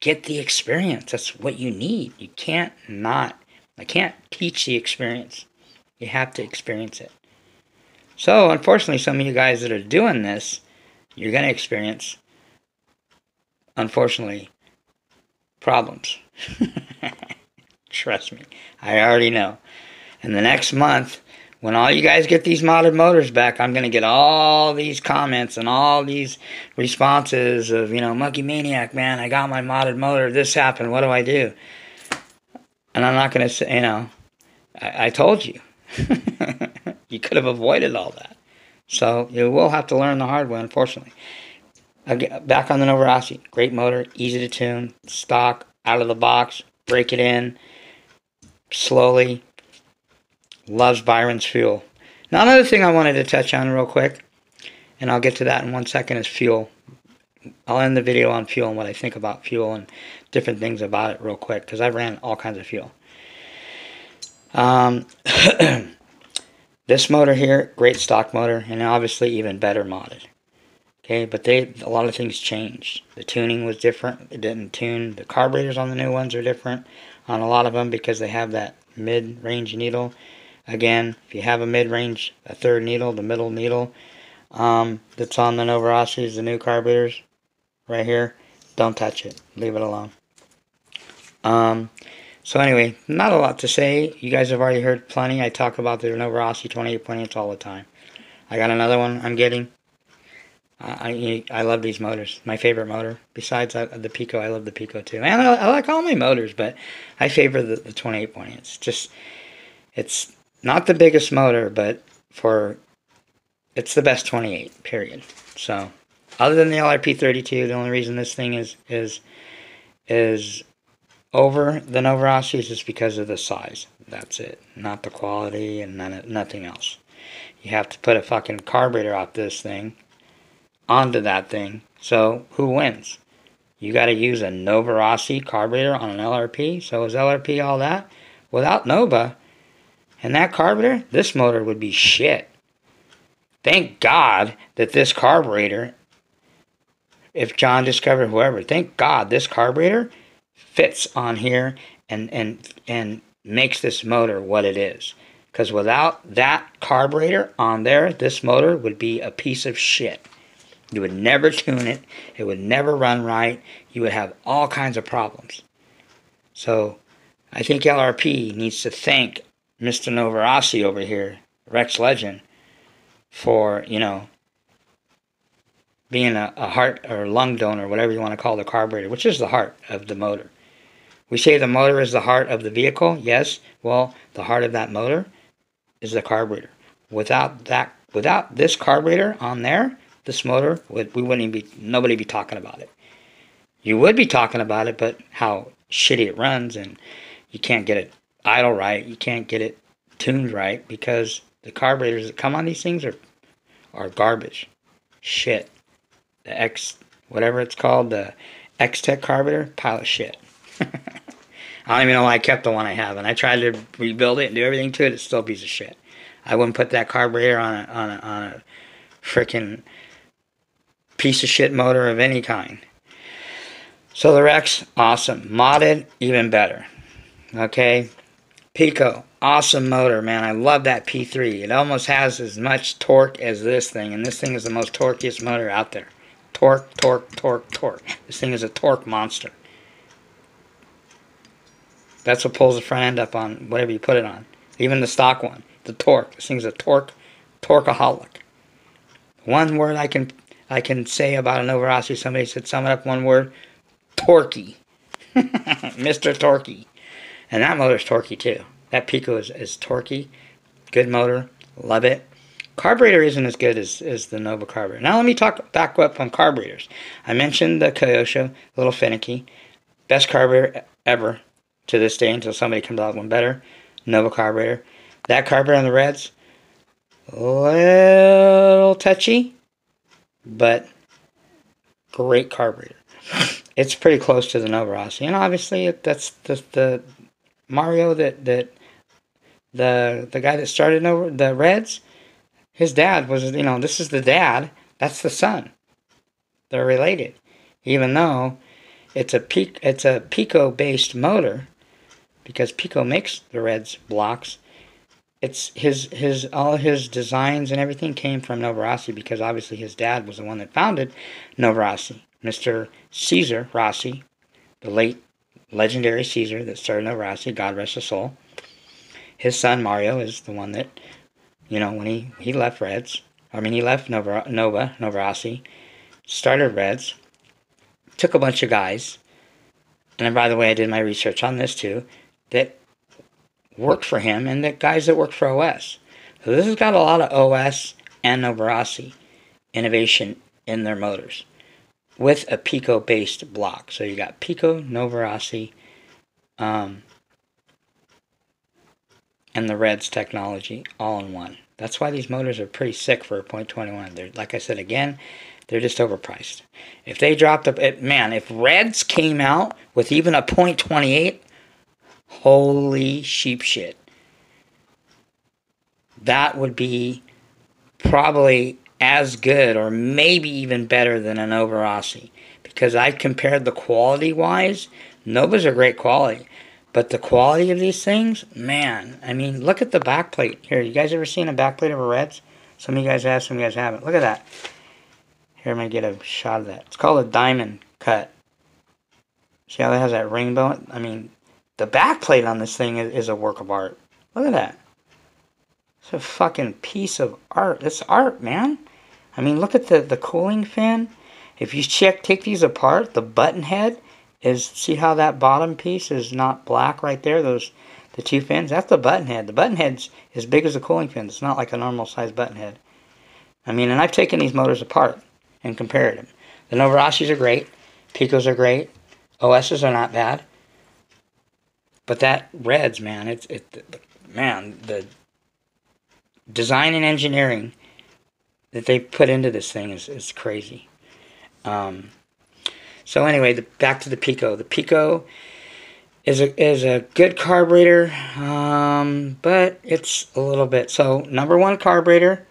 Get the experience. That's what you need. You can't not. I can't teach the experience. You have to experience it. So, unfortunately, some of you guys that are doing this, you're going to experience, unfortunately, problems. Trust me. I already know. And the next month, when all you guys get these modded motors back, I'm going to get all these comments and all these responses of, Monkey Maniac, man, I got my modded motor, this happened, what do I do? And I'm not going to say, I told you. You could have avoided all that. So you will have to learn the hard way, unfortunately. Again, back on the Novorossi. Great motor, easy to tune, stock, out of the box, break it in, slowly. Loves Byron's fuel. Now another thing I wanted to touch on real quick, and I'll get to that in 1 second, is fuel. I'll end the video on fuel and what I think about fuel and different things about it real quick, because I've ran all kinds of fuel. This motor here, great stock motor, and obviously even better modded. Okay, but a lot of things changed. The tuning was different. It didn't tune. The carburetors on the new ones are different on a lot of them because they have that mid-range needle. Again, if you have a mid-range, a third needle, the middle needle, that's on the Novorossis, the new carburetors, right here, don't touch it. Leave it alone. So anyway, not a lot to say. You guys have already heard plenty. I talk about the Novorossi 28.8 all the time. I got another one I'm getting. I love these motors. My favorite motor. Besides the Pico, I love the Pico too. And I like all my motors, but I favor the 28.8. It's not the biggest motor, but it's the best 28, period. So, other than the LRP32, the only reason this thing is over the Novorossis is because of the size. That's it. Not the quality and nothing else. You have to put a fucking carburetor off this thing onto that thing. So, who wins? You got to use a Novorossi carburetor on an LRP. So, is LRP all that? Without Nova and that carburetor, this motor would be shit. Thank God that this carburetor, if John discovered whoever, thank God this carburetor fits on here and makes this motor what it is. Because without that carburetor on there, this motor would be a piece of shit. You would never tune it. It would never run right. You would have all kinds of problems. So, I think LRP needs to thank Mr. Novorossi over here, Rex Legend, for, being a heart or lung donor, whatever you want to call the carburetor, which is the heart of the motor. We say the motor is the heart of the vehicle. Yes, well, the heart of that motor is the carburetor. Without this carburetor on there, this motor, nobody be talking about it. You would be talking about it, but how shitty it runs, and you can't get it idle right, you can't get it tuned right, because the carburetors that come on these things are garbage. Shit. The whatever it's called, the X-Tech carburetor, pile of shit. I don't even know why I kept the one I have, and I tried to rebuild it and do everything to it, it's still a piece of shit. I wouldn't put that carburetor on a freaking piece of shit motor of any kind. So the Rex, awesome. Modded, even better. Okay? Pico, awesome motor, man. I love that P3. It almost has as much torque as this thing, and this thing is the most torquiest motor out there. Torque, torque, torque, torque. This thing is a torque monster. That's what pulls the front end up on whatever you put it on. Even the stock one, the torque. This thing's a torqueaholic. One word I can say about a Nova Rossi. Somebody said, sum it up one word: torquey. Mr. Torquey. And that motor's torquey too. That Pico is torquey. Good motor. Love it. Carburetor isn't as good as the Nova carburetor. Now let me talk back up on carburetors. I mentioned the Kyosho, a little finicky. Best carburetor ever to this day until somebody comes out with one better. Nova carburetor. That carburetor on the Reds, a little touchy, but great carburetor. It's pretty close to the Nova Rossi. And obviously that's the Mario that the guy that started the Reds, his dad was, this is the dad, that's the son. They're related. Even though it's a Pico based motor, because Pico makes the Reds blocks, it's all his designs and everything came from Nova Rossi, because obviously his dad was the one that founded Nova Rossi. Mr. Caesar Rossi, the late legendary Caesar that started Nova Rossi, God rest his soul. His son Mario is the one that, when he left Reds, he left Nova Rossi, started Reds, took a bunch of guys, and by the way, I did my research on this too, that worked for him, and the guys that worked for OS. So this has got a lot of OS and Nova Rossi innovation in their motors, with a Pico-based block. So you got Pico, Nova Rossi, and the Reds technology all in one. That's why these motors are pretty sick for a .21. They're, like I said again, they're just overpriced. If they dropped if Reds came out with even a .28, holy sheep shit. That would be probably as good or maybe even better than a Nova Rossi, because I compared the quality wise. Novas are great quality, but the quality of these things, man, look at the backplate here. You guys ever seen a backplate of a Reds? Some of you guys have, some of you guys haven't. Look at that. Here, I'm going to get a shot of that. It's called a diamond cut. See how that has that rainbow? The backplate on this thing is a work of art. Look at that. It's a fucking piece of art. It's art, man. Look at the cooling fan. If you take these apart, the button head see how that bottom piece is not black right there? The two fins, that's the button head. The button head's as big as the cooling fin. It's not like a normal size button head. And I've taken these motors apart and compared them. The Nova Rossis are great. Picos are great. OSs are not bad. But that Reds, man, the design and engineering that they put into this thing is crazy. So anyway, back to the Pico. The Pico is a good carburetor, but it's a little bit. So number one carburetor,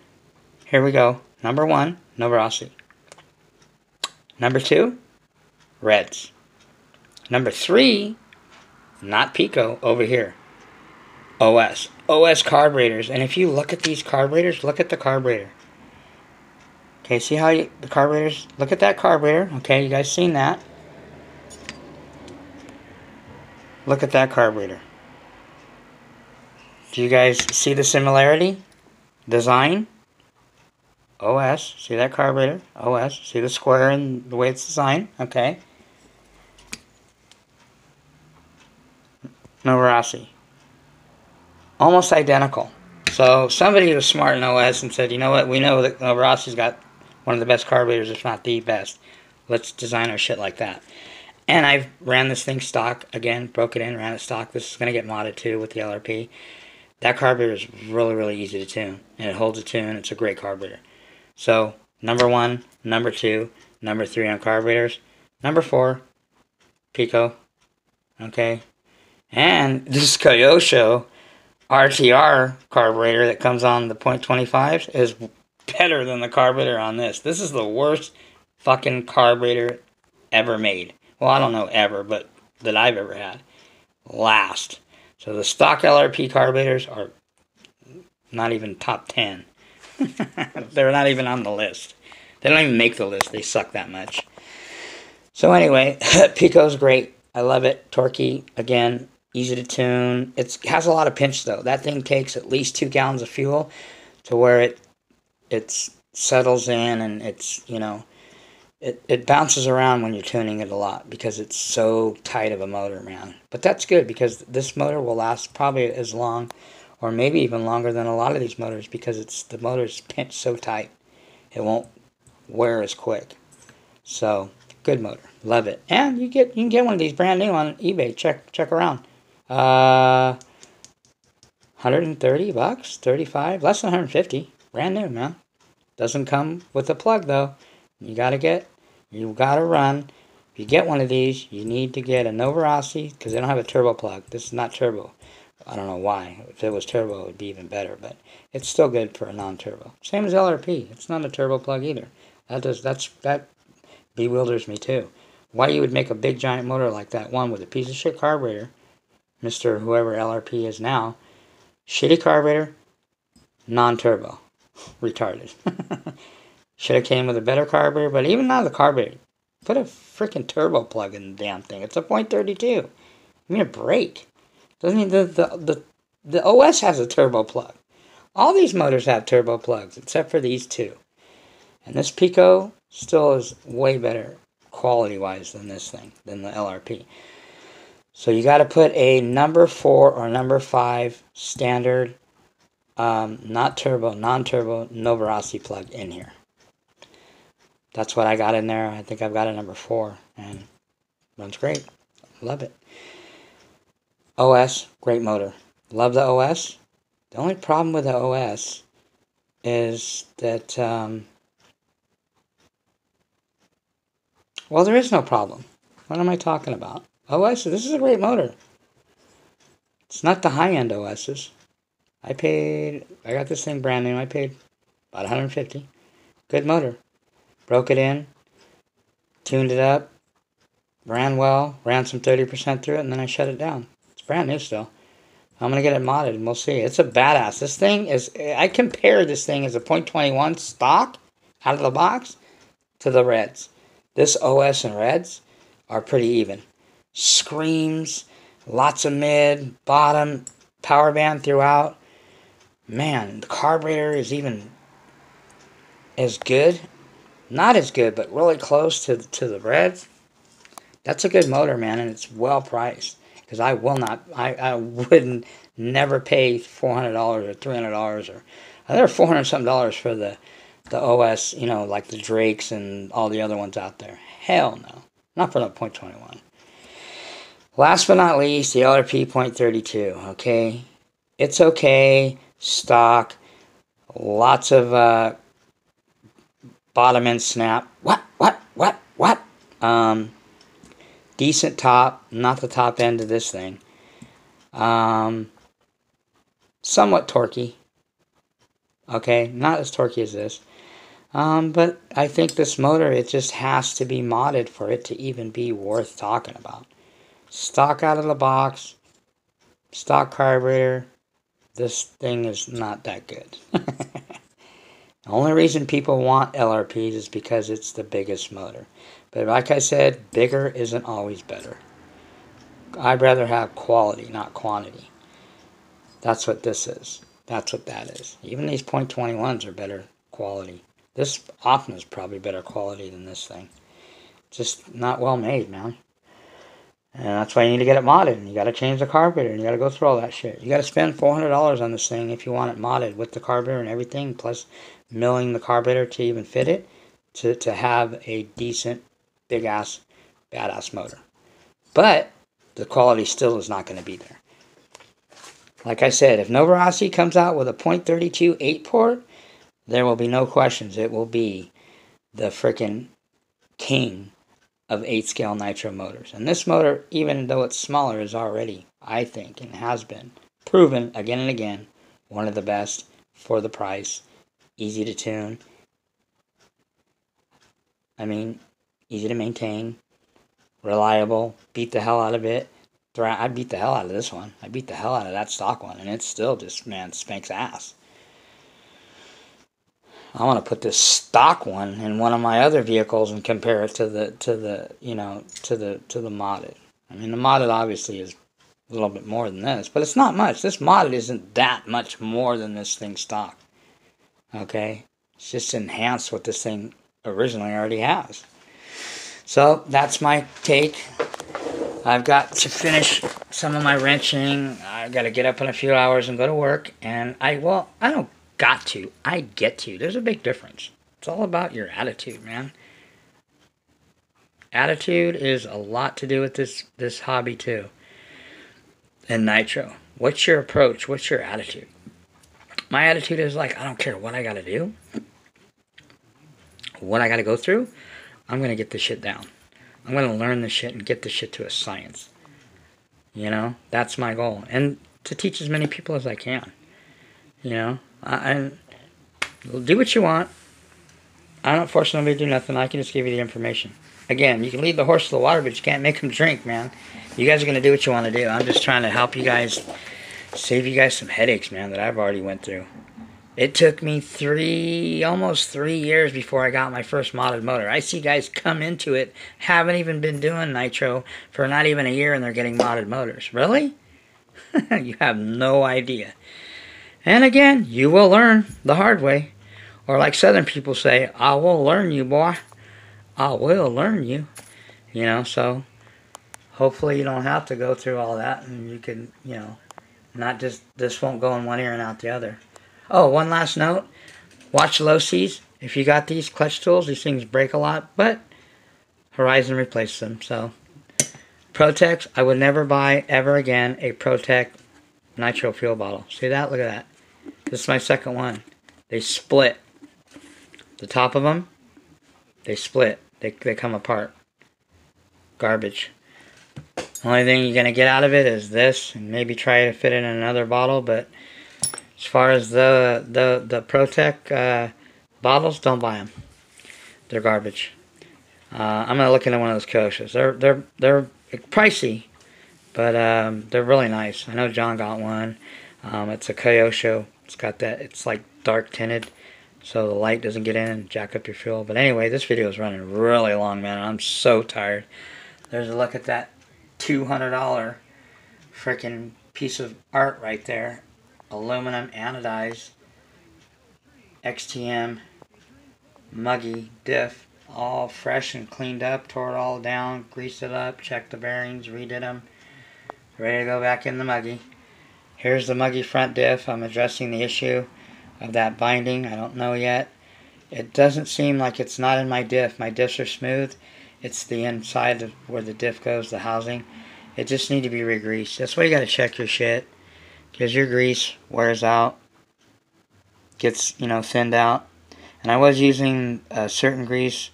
here we go. Number one, Nova Rossi. Number two, Reds. Number three, not Pico, over here, OS carburetors. And if you look at these carburetors, look at the carburetor. Okay, see how the carburetors, look at that carburetor. Okay, you guys seen that? Look at that carburetor. Do you guys see the similarity? Design, OS, see that carburetor, OS, see the square and the way it's designed, okay? Nova Rossi. Almost identical. So somebody was smart in OS and said, you know what, we know that Nova Rossi's got one of the best carburetors, if not the best. Let's design our shit like that. And I've ran this thing stock again, broke it in, ran it stock. This is going to get modded too with the LRP. That carburetor is really, really easy to tune. And it holds a tune. It's a great carburetor. So, number one, number two, number three on carburetors. Number four, Pico. Okay. And this Kyosho RTR carburetor that comes on the .25s is better than the carburetor on this. This is the worst fucking carburetor ever made. Well, I don't know ever, but that I've ever had. Last. So the stock LRP carburetors are not even top 10. They're not even on the list. They don't even make the list. They suck that much. So anyway, Pico's great. I love it. Torquey, again, easy to tune. It has a lot of pinch though. That thing takes at least 2 gallons of fuel to where it settles in, and it's, you know, it bounces around when you're tuning it a lot because it's so tight of a motor, man. But that's good because this motor will last probably as long or maybe even longer than a lot of these motors because the motor's pinched so tight. It won't wear as quick. So, good motor. Love it. And you can get one of these brand new on eBay. Check around. 130 bucks, 35, less than 150. Brand new, man. Doesn't come with a plug though. You gotta run. If you get one of these, you need to get a Novarossi because they don't have a turbo plug. This is not turbo. I don't know why. If it was turbo, it would be even better, but it's still good for a non-turbo. Same as LRP. It's not a turbo plug either. That bewilders me too. Why you would make a big giant motor like that one with a piece of shit carburetor, Mr. whoever LRP is now, shitty carburetor, non-turbo, retarded. Should have came with a better carburetor, but even now the carburetor, put a freaking turbo plug in the damn thing. It's a .32. Give me a break. Doesn't the OS has a turbo plug. All these motors have turbo plugs except for these two. And this Pico still is way better quality-wise than this thing, than the LRP. So you got to put a number 4 or number 5 standard, not turbo, non-turbo Novarossi plug in here. That's what I got in there. I think I've got a number 4, and runs great. Love it. OS, great motor. Love the OS. The only problem with the OS is that, well, there is no problem. What am I talking about? OS, this is a great motor. It's not the high-end OSs. I got this thing brand new. I paid about $150. Good motor. Broke it in, tuned it up, ran well, ran some 30% through it, and then I shut it down. It's brand new still. I'm going to get it modded, and we'll see. It's a badass. This thing is, I compare this thing as a .21 stock out of the box to the Reds. This OS and Reds are pretty even. Screams, lots of mid, bottom, power band throughout. Man, the carburetor is even as good. Not as good, but really close to the Reds. That's a good motor, man, and it's well priced. Because I wouldn't never pay $400 or $300 or there are $400 something for the OS, you know, like the Drakes and all the other ones out there. Hell no, not for the .21. Last but not least, the LRP .32. Okay, it's okay, stock, lots of bottom end snap. What? Decent top, not the top end of this thing. Somewhat torquey. Okay, not as torquey as this. But I think this motor, it just has to be modded for it to even be worth talking about. Stock out of the box, stock carburetor. This thing is not that good. The only reason people want LRPs is because it's the biggest motor. But like I said, bigger isn't always better. I'd rather have quality, not quantity. That's what this is. That's what that is. Even these .21s are better quality. This Optima is probably better quality than this thing. Just not well made, man. And that's why you need to get it modded. And you got to change the carburetor. And you got to go through all that shit. You got to spend $400 on this thing if you want it modded with the carburetor and everything, plus milling the carburetor to even fit it, to have a decent, big-ass, badass motor. But the quality still is not going to be there. Like I said, if Novarossi comes out with a .32 8-port, there will be no questions. It will be the frickin' king of 8-scale nitro motors. And this motor, even though it's smaller, is already, I think, and has been proven again and again, one of the best for the price. Easy to tune. I mean, easy to maintain. Reliable. Beat the hell out of it. I beat the hell out of this one. I beat the hell out of that stock one, and it's still just, man, spanks ass. I want to put this stock one in one of my other vehicles and compare it to the modded. I mean, the modded obviously is a little bit more than this, but it's not much. This modded isn't that much more than this thing stock. Okay? It's just enhanced what this thing originally already has. So, that's my take. I've got to finish some of my wrenching. I've got to get up in a few hours and go to work. And I don't got to. I get to. There's a big difference. It's all about your attitude, man. Attitude is a lot to do with this hobby, too. And Nitro. What's your approach? What's your attitude? My attitude is like, I don't care what I got to do. What I got to go through. I'm going to get this shit down. I'm going to learn this shit and get this shit to a science. You know? That's my goal. And to teach as many people as I can. You know? I do what you want. I don't force nobody to do nothing. I can just give you the information. Again, you can lead the horse to the water, but you can't make him drink, man. You guys are going to do what you want to do. I'm just trying to help you guys, save you guys some headaches, man, that I've already went through. It took me almost 3 years before I got my first modded motor. I see guys come into it, haven't even been doing Nitro for not even a year, and they're getting modded motors. Really? You have no idea. And again, you will learn the hard way. Or like Southern people say, I will learn you, boy. I will learn you. You know, so hopefully you don't have to go through all that. And you can, you know, not just, this won't go in one ear and out the other. Oh, one last note. Watch low seas. If you got these clutch tools, these things break a lot. But Horizon replaced them. So, Protex, I would never buy ever again a Protec Nitro fuel bottle. See that? Look at that. This is my second one. They split. The top of them, they split. They come apart. Garbage. Only thing you're going to get out of it is this. And maybe try to fit it in another bottle. But as far as the Protec bottles, don't buy them. They're garbage. I'm going to look into one of those Kyosho's. They're pricey. But they're really nice. I know John got one. It's a Kyosho. It's got that. It's like dark tinted, so the light doesn't get in and jack up your fuel. But anyway, this video is running really long, man. I'm so tired. There's a look at that $200 freaking piece of art right there. Aluminum anodized XTM muggy diff. All fresh and cleaned up. Tore it all down. Greased it up. Checked the bearings. Redid them. Ready to go back in the muggy. Here's the muggy front diff. I'm addressing the issue of that binding. I don't know yet. It doesn't seem like it's not in my diff. My diffs are smooth. It's the inside of where the diff goes, the housing. It just needs to be re-greased. That's why you got to check your shit. Because your grease wears out. Gets, you know, thinned out. And I was using a certain grease.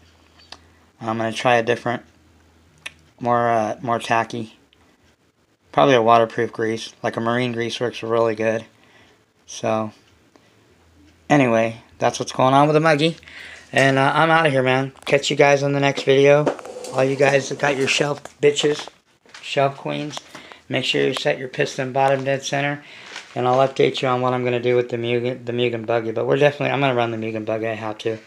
I'm going to try a different, more tacky. Probably a waterproof grease. Like a marine grease works really good. So, anyway, that's what's going on with the muggy. And I'm out of here, man. Catch you guys on the next video. All you guys that got your shelf bitches, shelf queens, make sure you set your piston bottom dead center. And I'll update you on what I'm going to do with the Mugen buggy. But I'm going to run the Mugen buggy. I have to.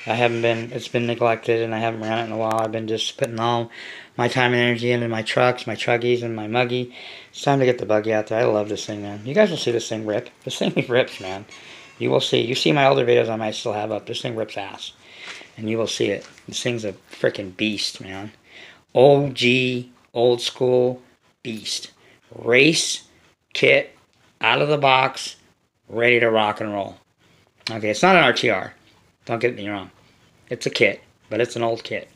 It's been neglected and I haven't ran it in a while. I've been just putting all my time and energy into my trucks, my truggies, and my muggy. It's time to get the buggy out there. I love this thing, man. You guys will see this thing rip. This thing rips, man. You will see. You see my older videos I might still have up. This thing rips ass. And you will see it. This thing's a freaking beast, man. OG, old school beast. Race kit, out of the box, ready to rock and roll. Okay, it's not an RTR. Don't get me wrong. It's a kit, but it's an old kit.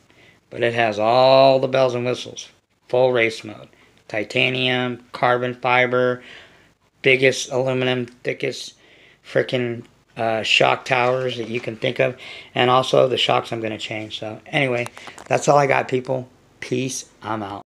But it has all the bells and whistles. Full race mode. Titanium, carbon fiber, biggest aluminum, thickest freaking shock towers that you can think of. And also the shocks I'm going to change. So anyway, that's all I got, people. Peace. I'm out.